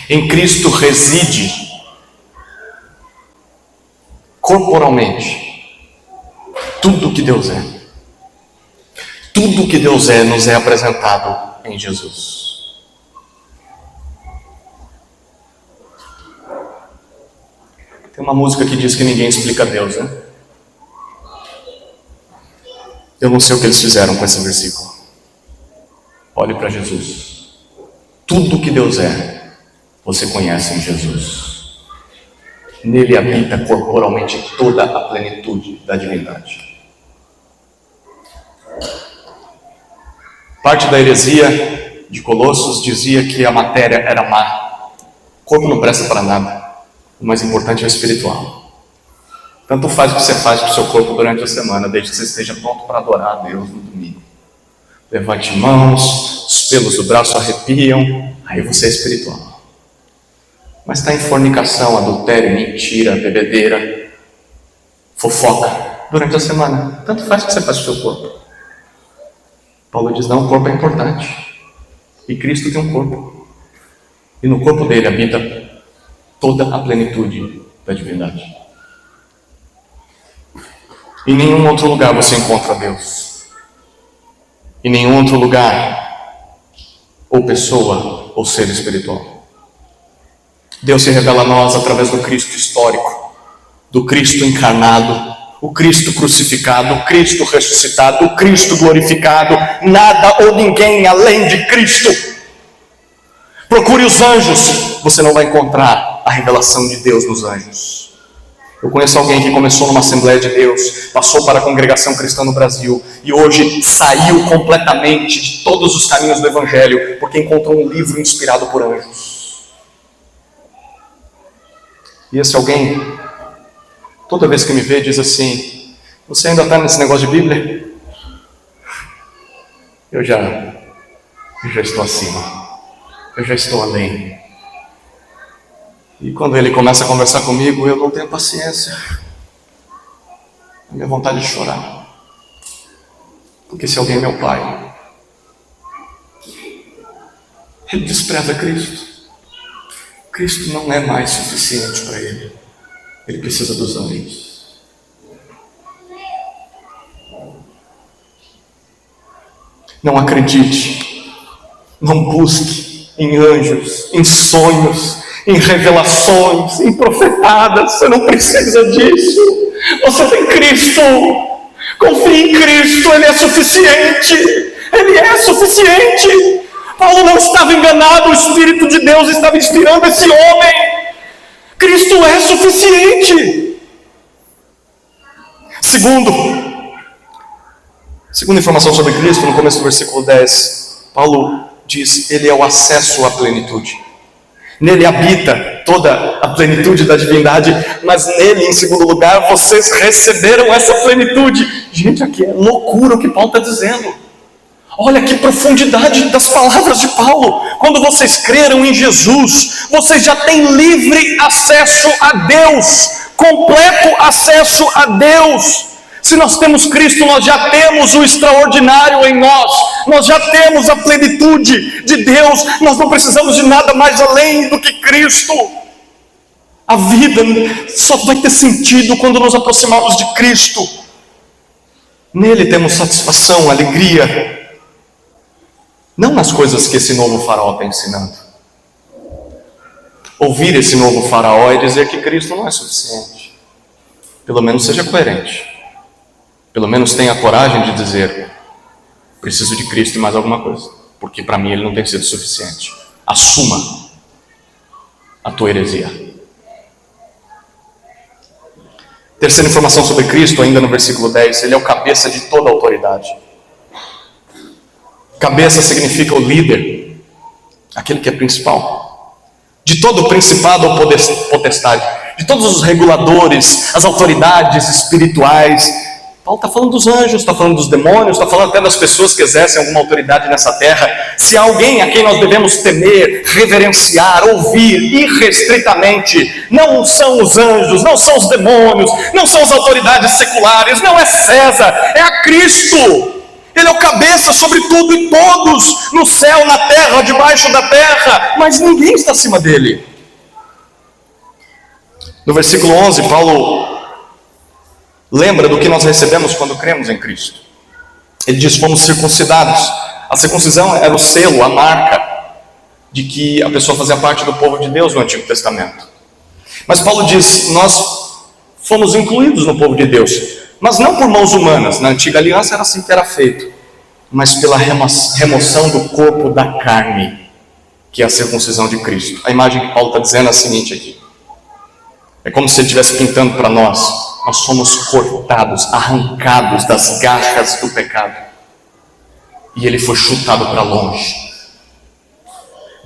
Em Cristo reside corporalmente tudo o que Deus é. Tudo o que Deus é nos é apresentado em Jesus. Tem uma música que diz que ninguém explica Deus, né? Eu não sei o que eles fizeram com esse versículo. Olhe para Jesus. Tudo o que Deus é, você conhece em Jesus. Nele habita corporalmente toda a plenitude da divindade. Parte da heresia de Colossos dizia que a matéria era má. O corpo não presta para nada. O mais importante é o espiritual. Tanto faz o que você faz com o seu corpo durante a semana, desde que você esteja pronto para adorar a Deus no domingo. Levante mãos, os pelos do braço arrepiam, aí você é espiritual. Mas está em fornicação, adultério, mentira, bebedeira, fofoca durante a semana. Tanto faz o que você faz com o seu corpo. Paulo diz, não, o corpo é importante. E Cristo tem um corpo. E no corpo dele habita toda a plenitude da divindade. Em nenhum outro lugar você encontra Deus. Em nenhum outro lugar, ou pessoa, ou ser espiritual. Deus se revela a nós através do Cristo histórico, do Cristo encarnado, o Cristo crucificado, o Cristo ressuscitado, o Cristo glorificado. Nada ou ninguém além de Cristo. Procure os anjos, você não vai encontrar. a revelação de Deus nos anjos. Eu conheço alguém que começou numa Assembleia de Deus, passou para a Congregação Cristã no Brasil e hoje saiu completamente de todos os caminhos do Evangelho porque encontrou um livro inspirado por anjos. E esse alguém, toda vez que me vê, diz assim: você ainda está nesse negócio de Bíblia? Eu já estou acima, eu já estou além. E quando ele começa a conversar comigo, eu não tenho paciência. A minha vontade de chorar. Porque esse alguém é meu pai. Ele despreza Cristo. Cristo não é mais suficiente para ele. Ele precisa dos anjos. Não acredite. Não busque em anjos, em sonhos, em revelações, em profetadas. Você não precisa disso. Você tem Cristo. Confie em Cristo. Ele é suficiente. Ele é suficiente. Paulo não estava enganado. O Espírito de Deus estava inspirando esse homem. Cristo é suficiente. Segunda informação sobre Cristo, no começo do versículo 10, Paulo diz: ele é o acesso à plenitude. Nele habita toda a plenitude da divindade, mas nele, em segundo lugar, vocês receberam essa plenitude. Gente, aqui é loucura o que Paulo está dizendo. Olha que profundidade das palavras de Paulo. Quando vocês creram em Jesus, vocês já têm livre acesso a Deus, completo acesso a Deus. Se nós temos Cristo, nós já temos o extraordinário em nós já temos a plenitude de Deus, nós não precisamos de nada mais além do que Cristo. A vida só vai ter sentido quando nos aproximarmos de Cristo. Nele temos satisfação, alegria, não nas coisas que esse novo faraó está ensinando. Ouvir esse novo faraó é dizer que Cristo não é suficiente. Pelo menos seja coerente. Pelo menos tenha a coragem de dizer: preciso de Cristo e mais alguma coisa, porque para mim ele não tem sido suficiente. Assuma a tua heresia. Terceira informação sobre Cristo, ainda no versículo 10, ele é o cabeça de toda a autoridade. Cabeça significa o líder, aquele que é principal. De todo o principado ou potestade, de todos os reguladores, as autoridades espirituais. Paulo está falando dos anjos, está falando dos demônios, está falando até das pessoas que exercem alguma autoridade nessa terra. Se há alguém a quem nós devemos temer, reverenciar, ouvir irrestritamente, não são os anjos, não são os demônios, não são as autoridades seculares, não é César, é a Cristo. Ele é o cabeça sobre tudo e todos, no céu, na terra, debaixo da terra, mas ninguém está acima dele. No versículo 11, Paulo lembra do que nós recebemos quando cremos em Cristo. Ele diz: fomos circuncidados. A circuncisão era o selo, a marca de que a pessoa fazia parte do povo de Deus no Antigo Testamento. Mas Paulo diz: nós fomos incluídos no povo de Deus, mas não por mãos humanas. Na antiga aliança era assim que era feito, mas pela remoção do corpo da carne, que é a circuncisão de Cristo. A imagem que Paulo está dizendo é a seguinte aqui: é como se ele estivesse pintando para nós. Nós somos cortados, arrancados das garras do pecado. E ele foi chutado para longe.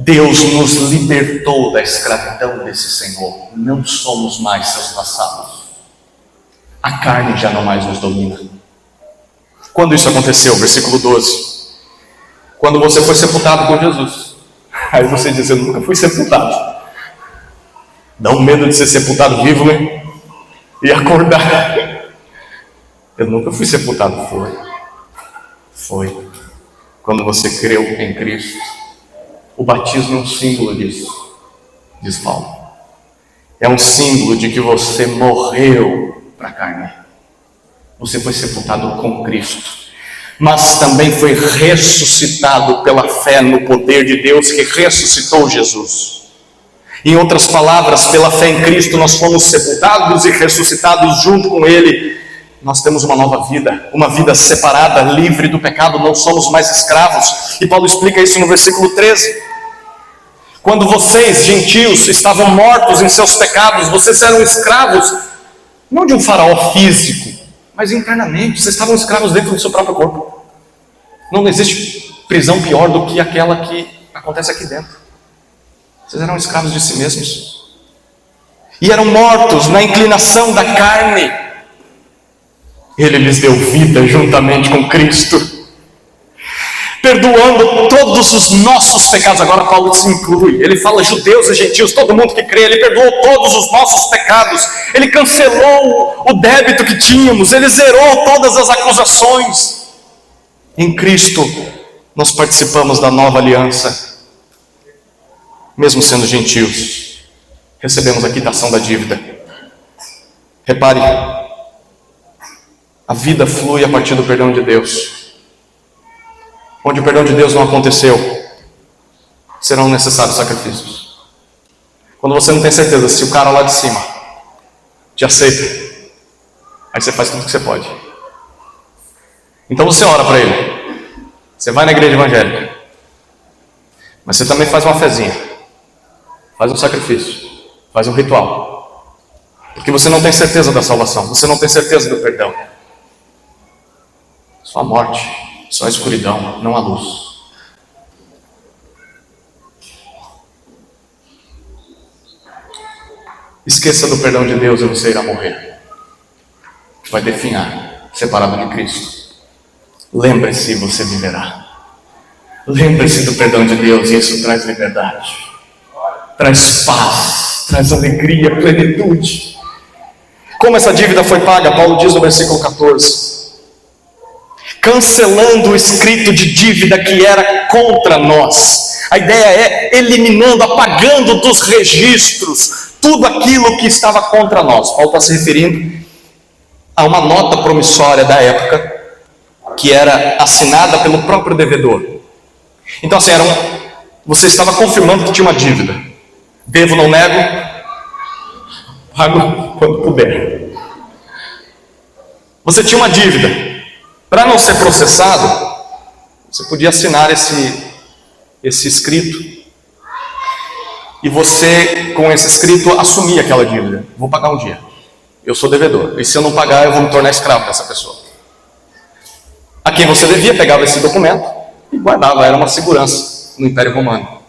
Deus nos libertou da escravidão desse Senhor. Não somos mais seus vassalos. A carne já não mais nos domina. Quando isso aconteceu? Versículo 12. Quando você foi sepultado com Jesus. Aí você diz: eu nunca fui sepultado. Dá um medo de ser sepultado vivo, né? E acordar. Eu nunca fui sepultado. Foi. Quando você creu em Cristo. O batismo é um símbolo disso, diz Paulo. É um símbolo de que você morreu para a carne. Você foi sepultado com Cristo, mas também foi ressuscitado pela fé no poder de Deus que ressuscitou Jesus. Em outras palavras, pela fé em Cristo nós fomos sepultados e ressuscitados junto com Ele. Nós temos uma nova vida, uma vida separada, livre do pecado, não somos mais escravos. E Paulo explica isso no versículo 13. Quando vocês, gentios, estavam mortos em seus pecados, vocês eram escravos, não de um faraó físico, mas internamente, vocês estavam escravos dentro do seu próprio corpo. Não existe prisão pior do que aquela que acontece aqui dentro. Vocês eram escravos de si mesmos. E eram mortos na inclinação da carne. Ele lhes deu vida juntamente com Cristo, perdoando todos os nossos pecados. Agora Paulo se inclui, ele fala judeus e gentios, todo mundo que crê. Ele perdoou todos os nossos pecados, ele cancelou o débito que tínhamos, ele zerou todas as acusações. Em Cristo nós participamos da nova aliança, mesmo sendo gentios, recebemos a quitação da dívida. Repare, a vida flui a partir do perdão de Deus. Onde o perdão de Deus não aconteceu, serão necessários sacrifícios. Quando você não tem certeza se o cara lá de cima te aceita, aí você faz tudo o que você pode. Então você ora para ele, você vai na igreja evangélica, mas você também faz uma fezinha, faz um sacrifício, faz um ritual, porque você não tem certeza da salvação, você não tem certeza do perdão. Só a morte, só a escuridão, não a luz. Esqueça do perdão de Deus e você irá morrer. Vai definhar, separado de Cristo. Lembre-se e você viverá. Lembre-se do perdão de Deus, e isso traz liberdade, traz paz, traz alegria, plenitude. Como essa dívida foi paga? Paulo diz no versículo 14: cancelando o escrito de dívida que era contra nós. A ideia é eliminando, apagando dos registros tudo aquilo que estava contra nós. Paulo está se referindo a uma nota promissória da época, que era assinada pelo próprio devedor. Então assim, você estava confirmando que tinha uma dívida. Devo, não nego, pago quando puder. Você tinha uma dívida. Para não ser processado, você podia assinar esse escrito, e você, com esse escrito, assumia aquela dívida. Vou pagar um dia, eu sou devedor, e se eu não pagar, eu vou me tornar escravo dessa pessoa. A quem você devia, pegava esse documento e guardava, era uma segurança no Império Romano.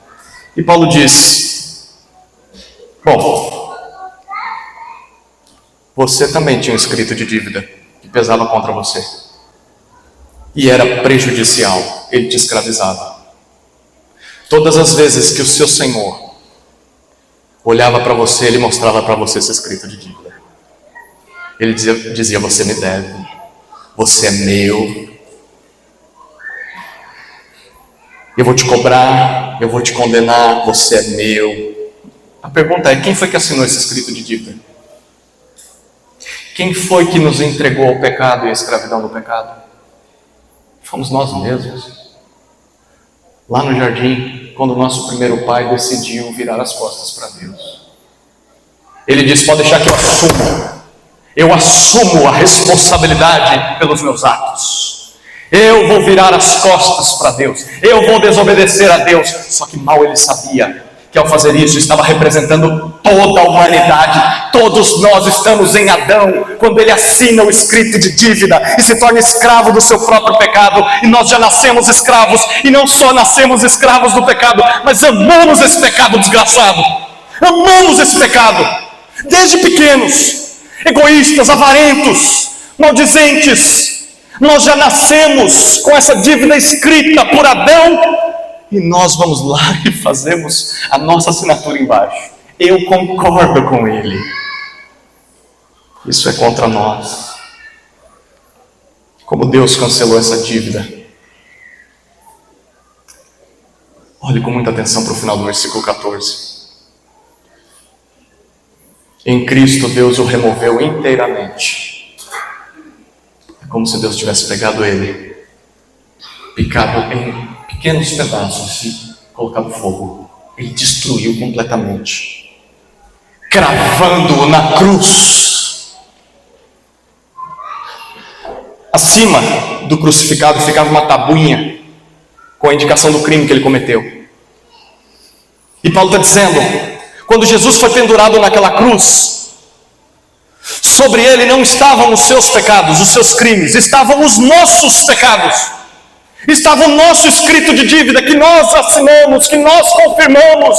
E Paulo diz: bom, você também tinha um escrito de dívida que pesava contra você, e era prejudicial, ele te escravizava. Todas as vezes que o seu Senhor olhava para você, ele mostrava para você esse escrito de dívida. Ele dizia: você me deve, você é meu, eu vou te cobrar, eu vou te condenar, você é meu. A pergunta é: quem foi que assinou esse escrito de dívida? Quem foi que nos entregou ao pecado e à escravidão do pecado? Fomos nós mesmos. Lá no jardim, quando o nosso primeiro pai decidiu virar as costas para Deus, ele disse: pode deixar que eu assumo a responsabilidade pelos meus atos. Eu vou virar as costas para Deus, eu vou desobedecer a Deus. Só que mal ele sabia que ao fazer isso estava representando toda a humanidade. Todos nós estamos em Adão, quando ele assina o escrito de dívida e se torna escravo do seu próprio pecado. E nós já nascemos escravos, e não só nascemos escravos do pecado, mas amamos esse pecado desgraçado. Amamos esse pecado desde pequenos, egoístas, avarentos, maldizentes. Nós já nascemos com essa dívida escrita por Adão, e nós vamos lá e fazemos a nossa assinatura embaixo. Eu concordo com ele. Isso é contra nós. Como Deus cancelou essa dívida. Olhe com muita atenção para o final do versículo 14. Em Cristo Deus o removeu inteiramente. É como se Deus tivesse pegado ele, picado em pequenos pedaços e colocado fogo. Ele destruiu completamente, cravando-o na cruz. Acima do crucificado ficava uma tabuinha com a indicação do crime que ele cometeu. E E Paulo está dizendo, quando Jesus foi pendurado naquela cruz, sobre ele não estavam os seus pecados, os seus crimes, estavam os nossos pecados. Estava o nosso escrito de dívida que nós assinamos, que nós confirmamos,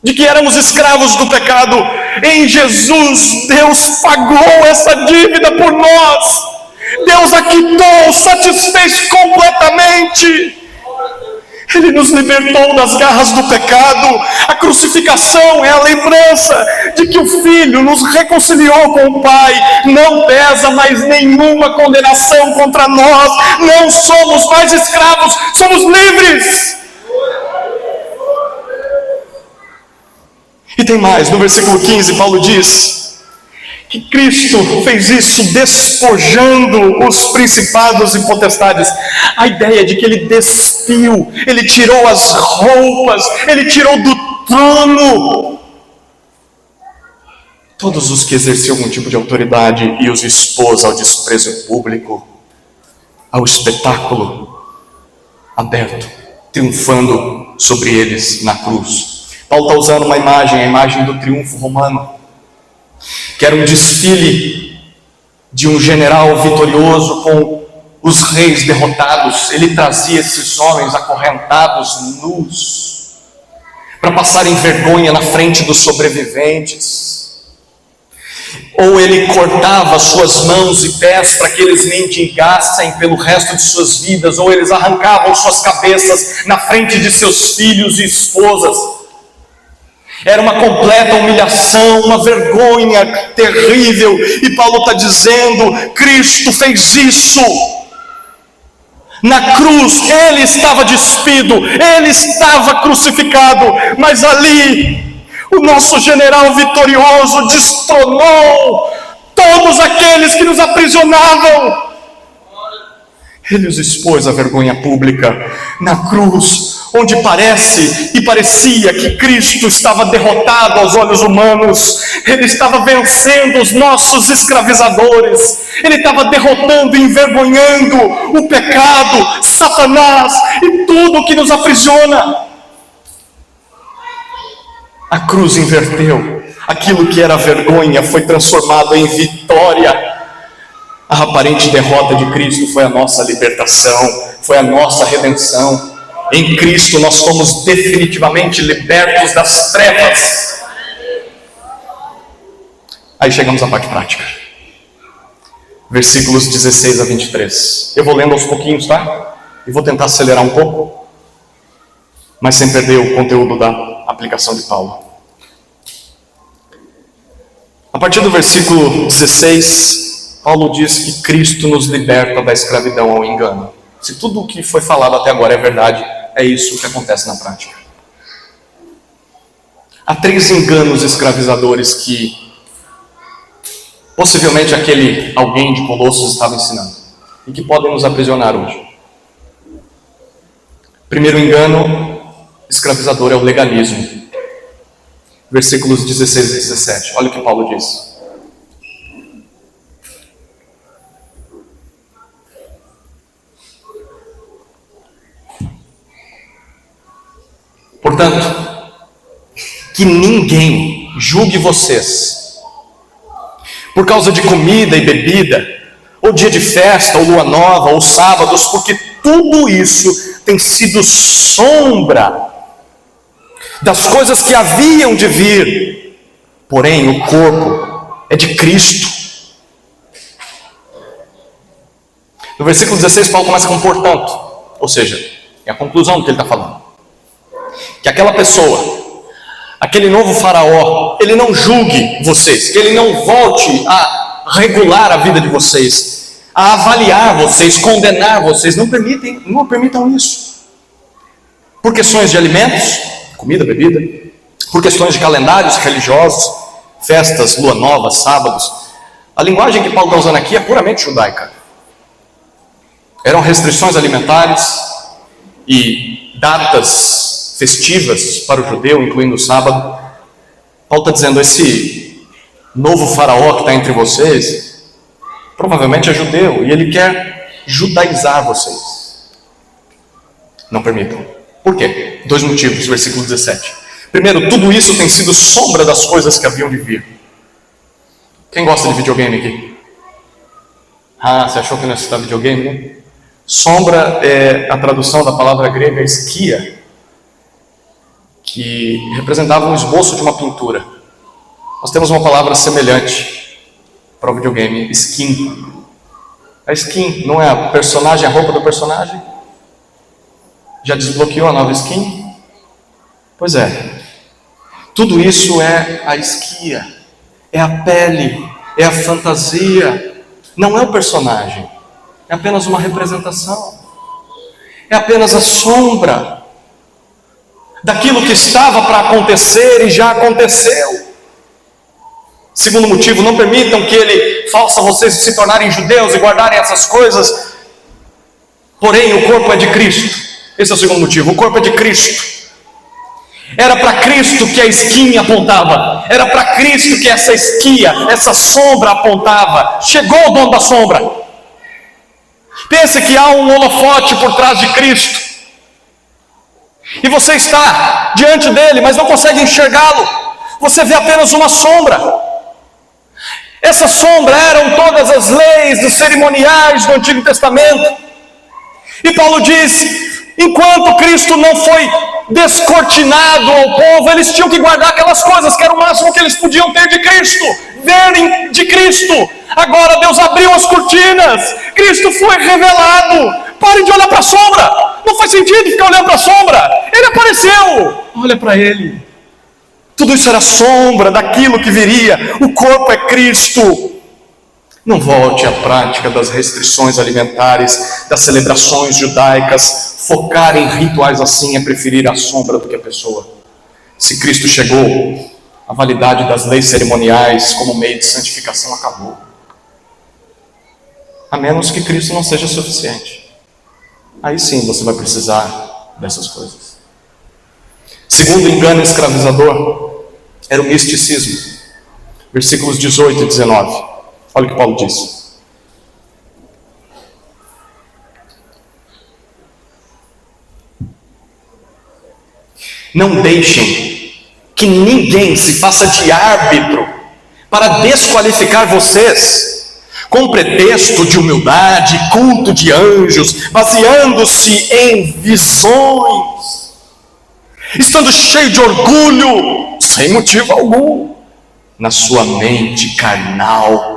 de que éramos escravos do pecado. Em Jesus, Deus pagou essa dívida por nós. Deus a quitou, satisfez completamente. Ele nos libertou das garras do pecado. A crucificação é a lembrança de que o Filho nos reconciliou com o Pai. Não pesa mais nenhuma condenação contra nós. Não somos mais escravos, somos livres. E tem mais, no versículo 15, Paulo diz que Cristo fez isso despojando os principados e potestades. A ideia de que ele despiu, ele tirou as roupas, ele tirou do trono todos os que exerciam algum tipo de autoridade e os expôs ao desprezo público, ao espetáculo aberto, triunfando sobre eles na cruz. Paulo está usando uma imagem, a imagem do triunfo romano, que era um desfile de um general vitorioso com os reis derrotados. Ele trazia esses homens acorrentados, nus, para passarem vergonha na frente dos sobreviventes. Ou ele cortava suas mãos e pés para que eles mendigassem pelo resto de suas vidas, ou eles arrancavam suas cabeças na frente de seus filhos e esposas. Era uma completa humilhação, uma vergonha terrível. E Paulo está dizendo, Cristo fez isso. Na cruz, ele estava despido, ele estava crucificado, mas ali, o nosso general vitorioso destronou todos aqueles que nos aprisionavam. Ele os expôs à vergonha pública na cruz, onde parecia que Cristo estava derrotado aos olhos humanos. Ele estava vencendo os nossos escravizadores. Ele estava derrotando e envergonhando o pecado, Satanás e tudo que nos aprisiona. A cruz inverteu. Aquilo que era vergonha foi transformado em vitória. A aparente derrota de Cristo foi a nossa libertação, foi a nossa redenção. Em Cristo nós fomos definitivamente libertos das trevas. Aí chegamos à parte prática. Versículos 16 a 23. Eu vou lendo aos pouquinhos, tá? E vou tentar acelerar um pouco, mas sem perder o conteúdo da aplicação de Paulo. A partir do versículo 16, Paulo diz que Cristo nos liberta da escravidão ao engano. Se tudo o que foi falado até agora é verdade, é isso que acontece na prática. Há 3 enganos escravizadores que possivelmente aquele alguém de Colossos estava ensinando e que podem nos aprisionar hoje. Primeiro engano escravizador é o legalismo. Versículos 16 e 17. Olha o que Paulo diz. Portanto, que ninguém julgue vocês por causa de comida e bebida, ou dia de festa, ou lua nova, ou sábados, porque tudo isso tem sido sombra das coisas que haviam de vir. Porém, o corpo é de Cristo. No versículo 16, Paulo começa com portanto, ou seja, é a conclusão do que ele está falando. Que aquela pessoa, aquele novo faraó, ele não julgue vocês, que ele não volte a regular a vida de vocês, a avaliar vocês, condenar vocês. Não permitam isso. Por questões de alimentos, comida, bebida, por questões de calendários religiosos, festas, lua nova, sábados. A linguagem que Paulo está usando aqui é puramente judaica. Eram restrições alimentares e datas festivas para o judeu, incluindo o sábado. Paulo está dizendo, esse novo faraó que está entre vocês, provavelmente é judeu, e ele quer judaizar vocês. Não permitam. Por quê? 2 motivos, versículo 17. Primeiro, tudo isso tem sido sombra das coisas que haviam de vir. Quem gosta de videogame aqui? Ah, você achou que não ia citar videogame, né? Sombra é a tradução da palavra grega esquia, que representava um esboço de uma pintura. Nós temos uma palavra semelhante para o videogame, skin. A skin não é a personagem, a roupa do personagem? Já desbloqueou a nova skin? Pois é. Tudo isso é a esquia, é a pele, é a fantasia. Não é o personagem, é apenas uma representação. É apenas a sombra daquilo que estava para acontecer e já aconteceu. Segundo motivo, não permitam que ele faça vocês se tornarem judeus e guardarem essas coisas. Porém, o corpo é de Cristo. Esse é o segundo motivo, o corpo é de Cristo. Era para Cristo que a esquinha apontava. Era para Cristo que essa esquia, essa sombra apontava. Chegou o dono da sombra. Pense que há um holofote por trás de Cristo. E você está diante dele, mas não consegue enxergá-lo. Você vê apenas uma sombra. Essa sombra eram todas as leis dos cerimoniais do Antigo Testamento. E Paulo diz: enquanto Cristo não foi descortinado ao povo, eles tinham que guardar aquelas coisas que era o máximo que eles podiam ter de Cristo, verem de Cristo. Agora Deus abriu as cortinas, Cristo foi revelado. Pare de olhar para a sombra, não faz sentido ficar olhando para a sombra. Ele apareceu, olha para ele. Tudo isso era sombra daquilo que viria. O corpo é Cristo. Não volte à prática das restrições alimentares, das celebrações judaicas. Focar em rituais assim é preferir a sombra do que a pessoa. Se Cristo chegou, a validade das leis cerimoniais como meio de santificação acabou. A menos que Cristo não seja suficiente. Aí sim você vai precisar dessas coisas. Segundo engano escravizador era o misticismo. Versículos 18 e 19. Olha o que Paulo diz. Não deixem que ninguém se faça de árbitro para desqualificar vocês, com pretexto de humildade, culto de anjos, baseando-se em visões, estando cheio de orgulho, sem motivo algum, na sua mente carnal,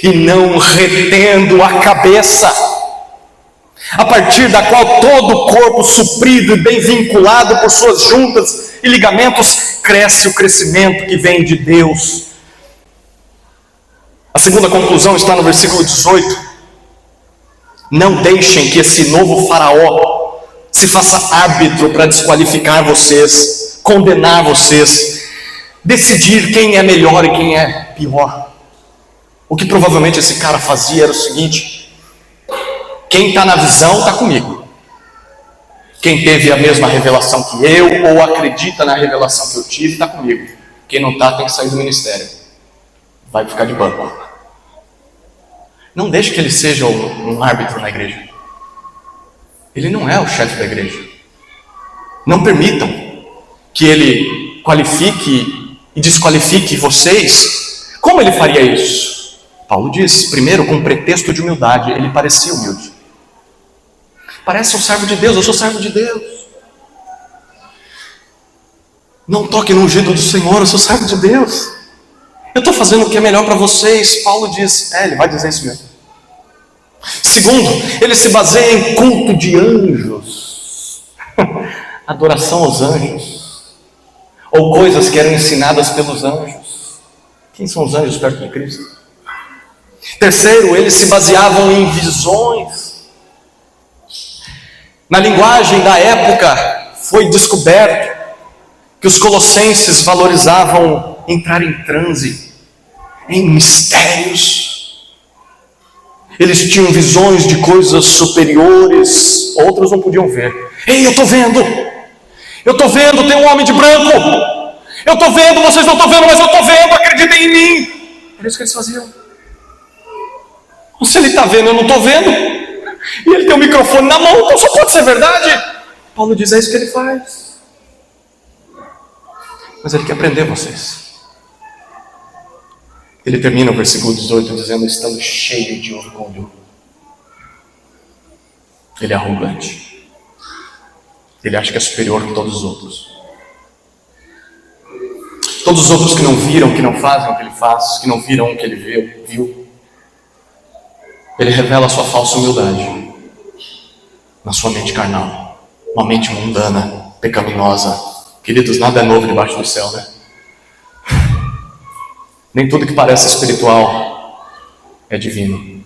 e não retendo a cabeça, a partir da qual todo o corpo suprido e bem vinculado por suas juntas e ligamentos, cresce o crescimento que vem de Deus. A segunda conclusão está no versículo 18. Não deixem que esse novo faraó se faça árbitro para desqualificar vocês, condenar vocês, decidir quem é melhor e quem é pior. O que provavelmente esse cara fazia era o seguinte: quem está na visão está comigo. Quem teve a mesma revelação que eu, ou acredita na revelação que eu tive, está comigo. Quem não está, tem que sair do ministério. Vai ficar de banco. Não deixe que ele seja um árbitro na igreja. Ele não é o chefe da igreja. Não permitam que ele qualifique e desqualifique vocês. Como ele faria isso? Paulo diz, primeiro, com pretexto de humildade. Ele parecia humilde. Parece um servo de Deus, eu sou servo de Deus. Não toque no ungido do Senhor, eu sou servo de Deus. Eu estou fazendo o que é melhor para vocês. Paulo diz, ele vai dizer isso mesmo. Segundo, ele se baseia em culto de anjos. Adoração aos anjos. Ou coisas que eram ensinadas pelos anjos. Quem são os anjos perto de Cristo? Terceiro, eles se baseavam em visões. Na linguagem da época, foi descoberto que os colossenses valorizavam entrar em transe, em mistérios. Eles tinham visões de coisas superiores, outros não podiam ver. Ei, eu estou vendo, tem um homem de branco. Eu estou vendo, vocês não estão vendo, mas eu estou vendo, acreditem em mim. Era isso que eles faziam. Se ele está vendo, eu não estou vendo. E ele tem um microfone na mão, então só pode ser verdade. Paulo diz, é isso que ele faz. Mas Ele quer prender vocês. Ele termina o versículo 18 dizendo: estando cheio de orgulho. Ele é arrogante. Ele acha que é superior que todos os outros. Todos os outros que não viram, que não fazem o que ele faz, que não viram o que ele viu. Ele revela a sua falsa humildade na sua mente carnal, uma mente mundana, pecaminosa. Queridos, nada é novo debaixo do céu, né? Nem tudo que parece espiritual é divino.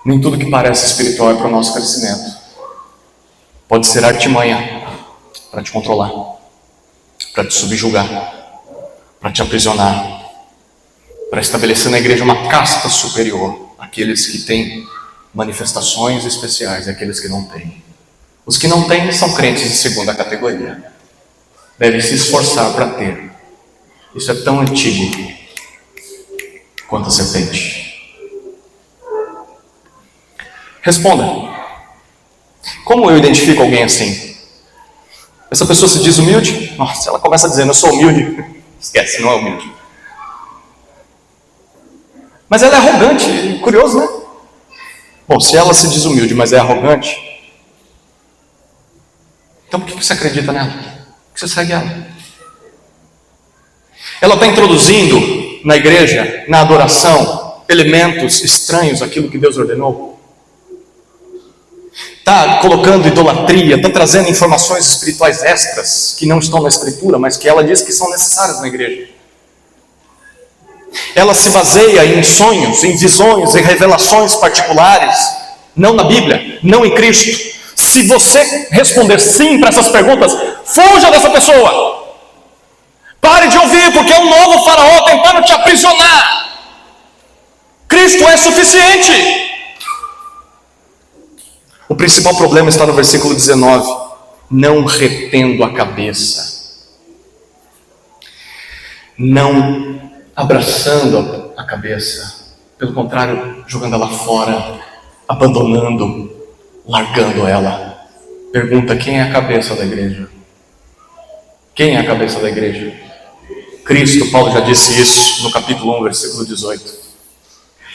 Nem tudo que parece espiritual é para o nosso crescimento. Pode ser artimanha para te controlar, para te subjugar, para te aprisionar, para estabelecer na igreja uma casta superior, aqueles que têm manifestações especiais e aqueles que não têm. Os que não têm são crentes de segunda categoria. Devem se esforçar para ter. Isso é tão antigo quanto a serpente. Responda: como eu identifico alguém assim? Essa pessoa se diz humilde? Nossa, ela começa dizendo: eu sou humilde. Esquece, não é humilde. Mas ela é arrogante. Curioso, né? Bom, se ela se diz humilde, mas é arrogante, então por que você acredita nela? Por que você segue ela? Ela está introduzindo na igreja, na adoração, elementos estranhos àquilo que Deus ordenou. Está colocando idolatria, está trazendo informações espirituais extras que não estão na Escritura, mas que ela diz que são necessárias na igreja. Ela se baseia em sonhos, em visões, em revelações particulares, não na Bíblia, não em Cristo. Se você responder sim para essas perguntas, fuja dessa pessoa. Pare de ouvir, porque é um novo faraó tentando te aprisionar. Cristo é suficiente. O principal problema está no versículo 19: não retendo a cabeça, não abraçando a cabeça, pelo contrário, jogando ela fora, abandonando, largando ela. Pergunta: quem é a cabeça da igreja? Quem é a cabeça da igreja? Cristo. Paulo já disse isso no capítulo 1, versículo 18.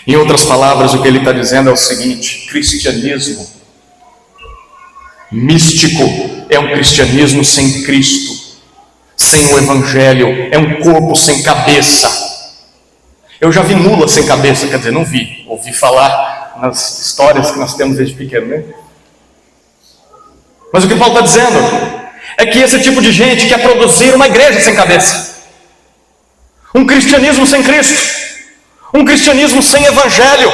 Em outras palavras, o que ele está dizendo é o seguinte: cristianismo místico é um cristianismo sem Cristo, sem o Evangelho, é um corpo sem cabeça. Eu já vi mula sem cabeça, quer dizer, não vi, ouvi falar nas histórias que nós temos desde pequeno, né? Mas o que Paulo está dizendo é que esse tipo de gente quer produzir uma igreja sem cabeça, um cristianismo sem Cristo, um cristianismo sem Evangelho,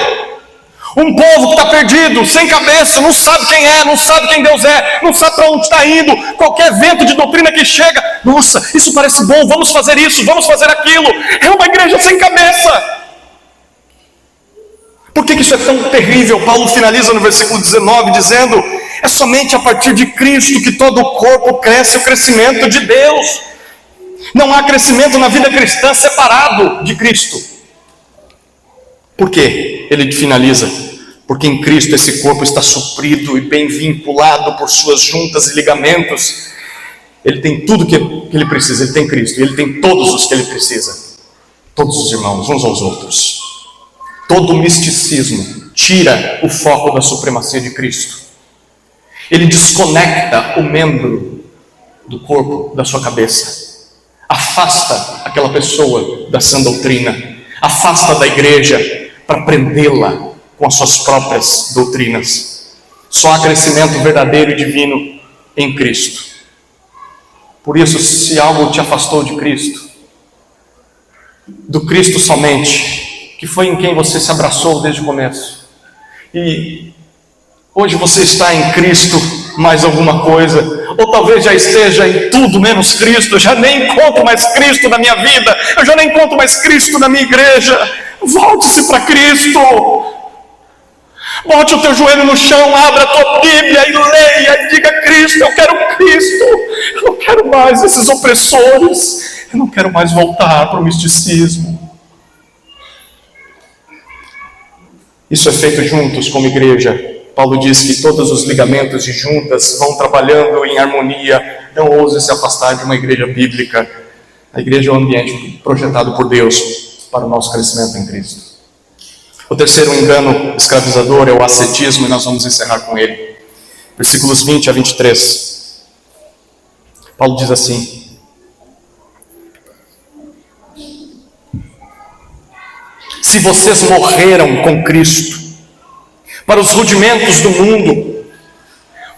um povo que está perdido, sem cabeça, não sabe quem é, não sabe quem Deus é, não sabe para onde está indo. Qualquer vento de doutrina que chega, nossa, isso parece bom, vamos fazer isso, vamos fazer aquilo. É uma igreja sem cabeça. Por que isso é tão terrível? Paulo finaliza no versículo 19 dizendo: é somente a partir de Cristo que todo o corpo cresce, o crescimento de Deus. Não há crescimento na vida cristã separado de Cristo. Por quê? Ele finaliza: porque em Cristo esse corpo está suprido e bem vinculado por suas juntas e ligamentos. Ele tem tudo que ele precisa, ele tem Cristo, ele tem todos os que ele precisa. Todos os irmãos, uns aos outros. Todo o misticismo tira o foco da supremacia de Cristo. Ele desconecta o membro do corpo da sua cabeça. Afasta aquela pessoa da sã doutrina. Afasta da igreja para prendê-la com as suas próprias doutrinas. Só há crescimento verdadeiro e divino em Cristo. Por isso, se algo te afastou de Cristo, do Cristo somente, que foi em quem você se abraçou desde o começo, e hoje você está em Cristo mais alguma coisa, ou talvez já esteja em tudo menos Cristo, eu já nem encontro mais Cristo na minha vida, eu já nem encontro mais Cristo na minha igreja. Volte-se para Cristo. Bote o teu joelho no chão, abra a tua Bíblia e leia e diga: Cristo, eu quero Cristo. Eu não quero mais esses opressores. Eu não quero mais voltar para o misticismo. Isso é feito juntos como igreja, Paulo diz que todos os ligamentos e juntas vão trabalhando em harmonia. Não ouse se afastar de uma igreja bíblica. A igreja é um ambiente projetado por Deus para o nosso crescimento em Cristo. O terceiro engano escravizador é o ascetismo, e nós vamos encerrar com ele. Versículos 20 a 23. Paulo diz assim: se vocês morreram com Cristo para os rudimentos do mundo,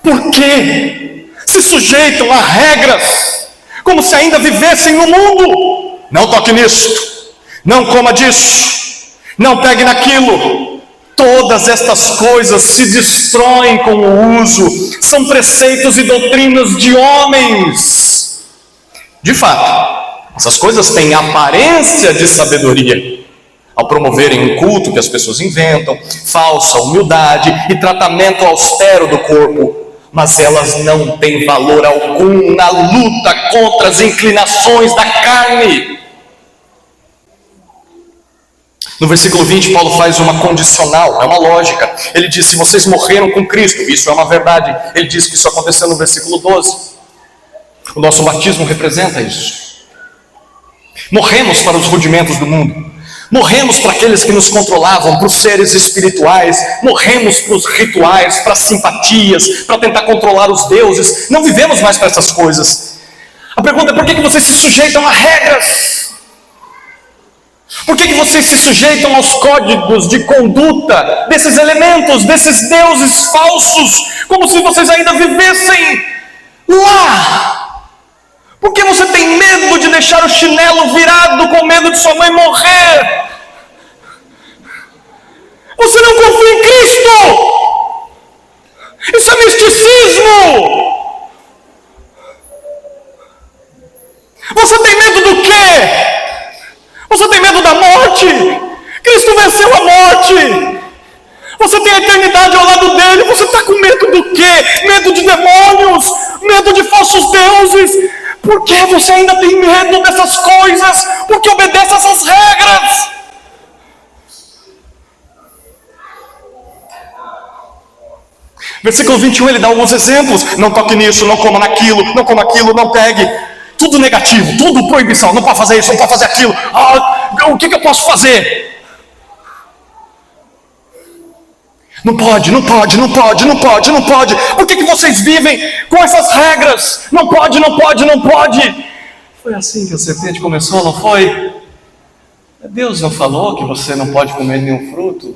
por que se sujeitam a regras como se ainda vivessem no mundo? Não toque nisto, não coma disso, não pegue naquilo. Todas estas coisas se destroem com o uso, são preceitos e doutrinas de homens. De fato, essas coisas têm aparência de sabedoria, ao promoverem um culto que as pessoas inventam, falsa humildade e tratamento austero do corpo, mas elas não têm valor algum na luta contra as inclinações da carne. No versículo 20, Paulo faz uma condicional, é uma lógica. Ele diz: se vocês morreram com Cristo, isso é uma verdade. Ele diz que isso aconteceu no versículo 12. O nosso batismo representa isso. Morremos para os rudimentos do mundo. Morremos para aqueles que nos controlavam, para os seres espirituais. Morremos para os rituais, para as simpatias, para tentar controlar os deuses. Não vivemos mais para essas coisas. A pergunta é: por que vocês se sujeitam a regras? Por que vocês se sujeitam aos códigos de conduta desses elementos, desses deuses falsos, como se vocês ainda vivessem lá? Por que você tem medo de deixar o chinelo virado com medo de sua mãe morrer? Você não confia em Cristo! Isso é misticismo! Você tem medo do quê? Você tem medo da morte? Cristo venceu a morte! Você tem a eternidade ao lado dele. Você está com medo do quê? Medo de demônios? Medo de falsos deuses? Por que você ainda tem medo dessas coisas? Porque obedece a essas regras. Versículo 21, ele dá alguns exemplos. Não toque nisso, não coma naquilo, não coma aquilo, não pegue. Tudo negativo, tudo proibição. Não pode fazer isso, não pode fazer aquilo. O que eu posso fazer? Não pode, não pode, não pode, não pode, não pode. Por que vocês vivem com essas regras? Não pode, não pode, não pode. Foi assim que a serpente começou, não foi? Deus não falou que você não pode comer nenhum fruto?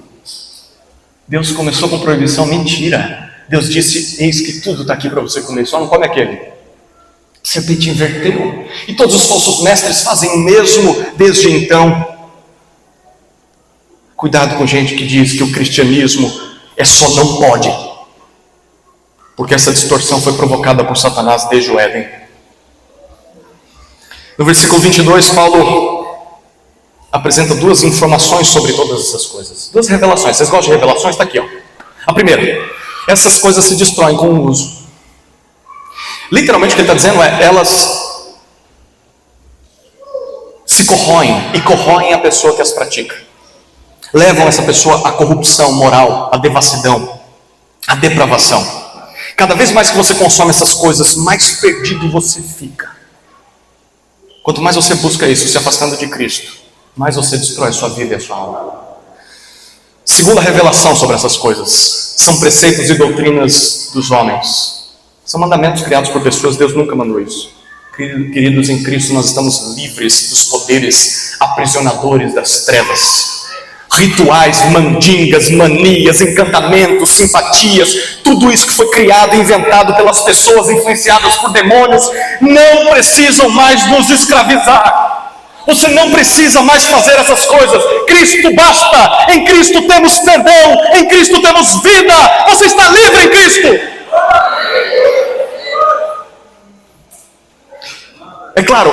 Deus começou com proibição, mentira. Deus disse: eis que tudo está aqui para você comer, só não come aquele. A serpente inverteu. E todos os falsos mestres fazem o mesmo desde então. Cuidado com gente que diz que o cristianismo é só não pode, porque essa distorção foi provocada por Satanás desde o Éden. No versículo 22, Paulo apresenta duas informações sobre todas essas coisas. Duas revelações. Vocês gostam de revelações? Está aqui, ó. A primeira: essas coisas se destroem com o uso. Literalmente o que ele está dizendo é: elas se corroem e corroem a pessoa que as pratica. Levam essa pessoa à corrupção moral, à devassidão, à depravação. Cada vez mais que você consome essas coisas, mais perdido você fica. Quanto mais você busca isso, se afastando de Cristo, mais você destrói a sua vida e a sua alma. Segunda revelação sobre essas coisas: são preceitos e doutrinas dos homens. São mandamentos criados por pessoas. Deus nunca mandou isso. Queridos, em Cristo nós estamos livres dos poderes aprisionadores das trevas. Rituais, mandingas, manias, encantamentos, simpatias, tudo isso que foi criado e inventado pelas pessoas influenciadas por demônios, não precisam mais nos escravizar. Você não precisa mais fazer essas coisas. Cristo basta. Em Cristo temos perdão, em Cristo temos vida. Você está livre em Cristo. É claro,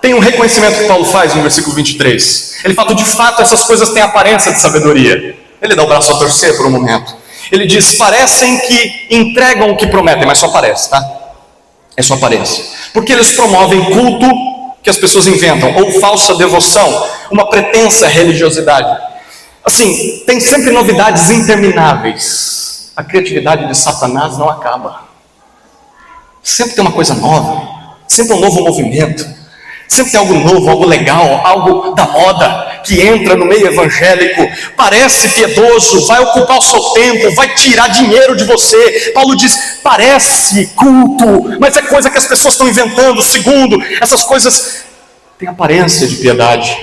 tem um reconhecimento que Paulo faz no versículo 23. Ele fala: de fato essas coisas têm aparência de sabedoria. Ele dá o braço a torcer por um momento. Ele diz: parecem que entregam o que prometem, mas só parece, tá? É só aparência. Porque eles promovem culto que as pessoas inventam, ou falsa devoção, uma pretensa religiosidade. Assim, tem sempre novidades intermináveis. a criatividade de Satanás não acaba. Sempre tem uma coisa nova, sempre um novo movimento, sempre tem algo novo, algo legal, algo da moda, que entra no meio evangélico, parece piedoso, vai ocupar o seu tempo, vai tirar dinheiro de você. Paulo diz, parece culto, mas é coisa que as pessoas estão inventando. Segundo, essas coisas têm aparência de piedade,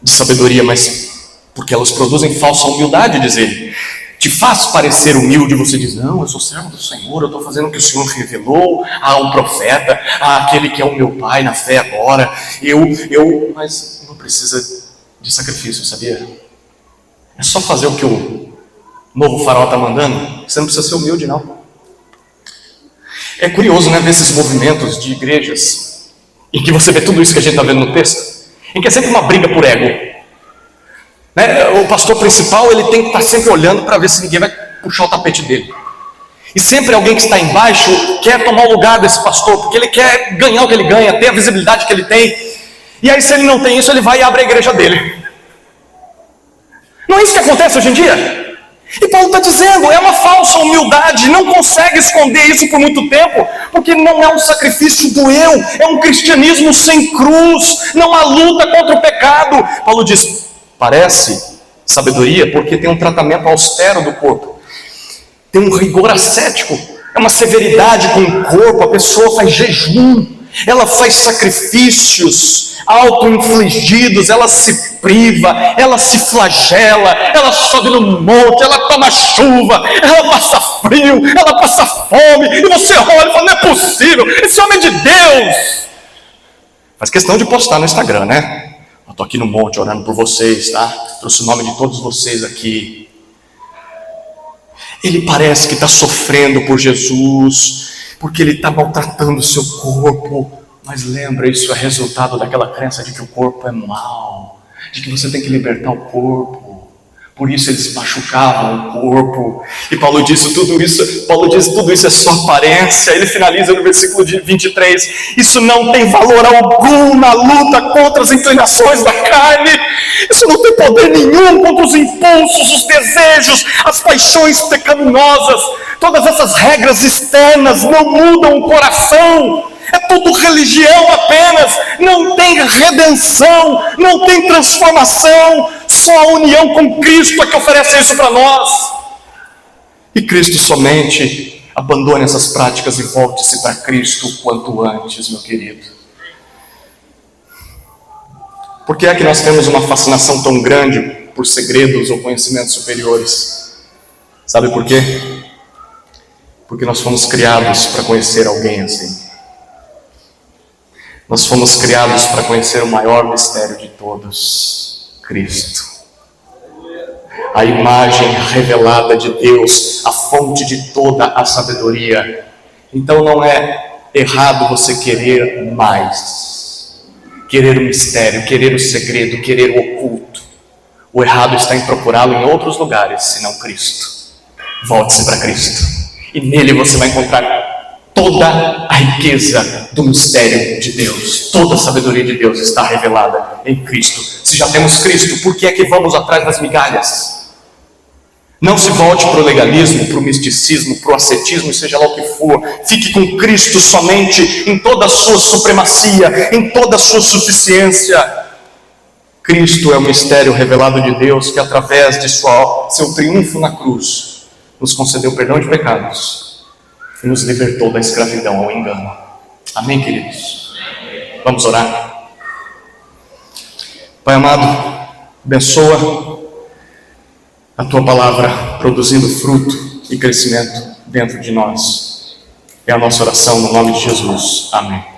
de sabedoria, mas porque elas produzem falsa humildade, diz ele. Te faz parecer humilde, você diz, não, eu sou servo do Senhor, eu estou fazendo o que o Senhor revelou ao profeta, àquele que é o meu pai na fé agora, mas não precisa de sacrifício, sabia? É só fazer o que o novo farol está mandando, você não precisa ser humilde, não. É curioso, né, ver esses movimentos de igrejas, em que você vê tudo isso que a gente está vendo no texto, em que é sempre uma briga por ego. Né? O pastor principal, ele tem que estar sempre olhando para ver se ninguém vai puxar o tapete dele. E sempre alguém que está embaixo quer tomar o lugar desse pastor, porque ele quer ganhar o que ele ganha, ter a visibilidade que ele tem. E aí, se ele não tem isso, ele vai e abre a igreja dele. Não é isso que acontece hoje em dia? E Paulo está dizendo, é uma falsa humildade, não consegue esconder isso por muito tempo, porque não é um sacrifício do eu, é um cristianismo sem cruz, não há luta contra o pecado. Paulo diz, parece sabedoria porque tem um tratamento austero do corpo, tem um rigor ascético, é uma severidade com o corpo, a pessoa faz jejum, ela faz sacrifícios auto-infligidos, ela se priva, ela se flagela, ela sobe no monte, ela toma chuva, ela passa frio, ela passa fome, e você olha e fala, não é possível, esse homem é de Deus. Faz questão de postar no Instagram, né? Eu estou aqui no monte orando por vocês, tá? Trouxe o nome de todos vocês aqui. Ele parece que está sofrendo por Jesus, porque ele está maltratando o seu corpo. Mas lembra, isso é resultado daquela crença de que o corpo é mau, de que você tem que libertar o corpo. Por isso eles machucavam o corpo. E Paulo diz tudo isso é só aparência. Ele finaliza no versículo 23. Isso não tem valor algum na luta contra as inclinações da carne. Isso não tem poder nenhum contra os impulsos, os desejos, as paixões pecaminosas. Todas essas regras externas não mudam o coração. É tudo religião apenas, não tem redenção, não tem transformação, só a união com Cristo é que oferece isso para nós. E Cristo somente. Abandone essas práticas e volte-se para Cristo o quanto antes, meu querido. Por que é que nós temos uma fascinação tão grande por segredos ou conhecimentos superiores? Sabe por quê? Porque nós fomos criados para conhecer alguém assim. Nós fomos criados para conhecer o maior mistério de todos, Cristo. A imagem revelada de Deus, a fonte de toda a sabedoria. Então não é errado você querer mais, querer o mistério, querer o segredo, querer o oculto. O errado está em procurá-lo em outros lugares, senão Cristo. Volte-se para Cristo, e nele você vai encontrar toda a riqueza do mistério de Deus, toda a sabedoria de Deus está revelada em Cristo. Se já temos Cristo, por que é que vamos atrás das migalhas? Não se volte para o legalismo, para o misticismo, para o ascetismo, seja lá o que for. Fique com Cristo somente em toda a sua supremacia, em toda a sua suficiência. Cristo é o mistério revelado de Deus que através de seu triunfo na cruz nos concedeu perdão de pecados e nos libertou da escravidão ao engano. Amém, queridos? Vamos orar. Pai amado, abençoa a Tua palavra produzindo fruto e crescimento dentro de nós. É a nossa oração no nome de Jesus. Amém.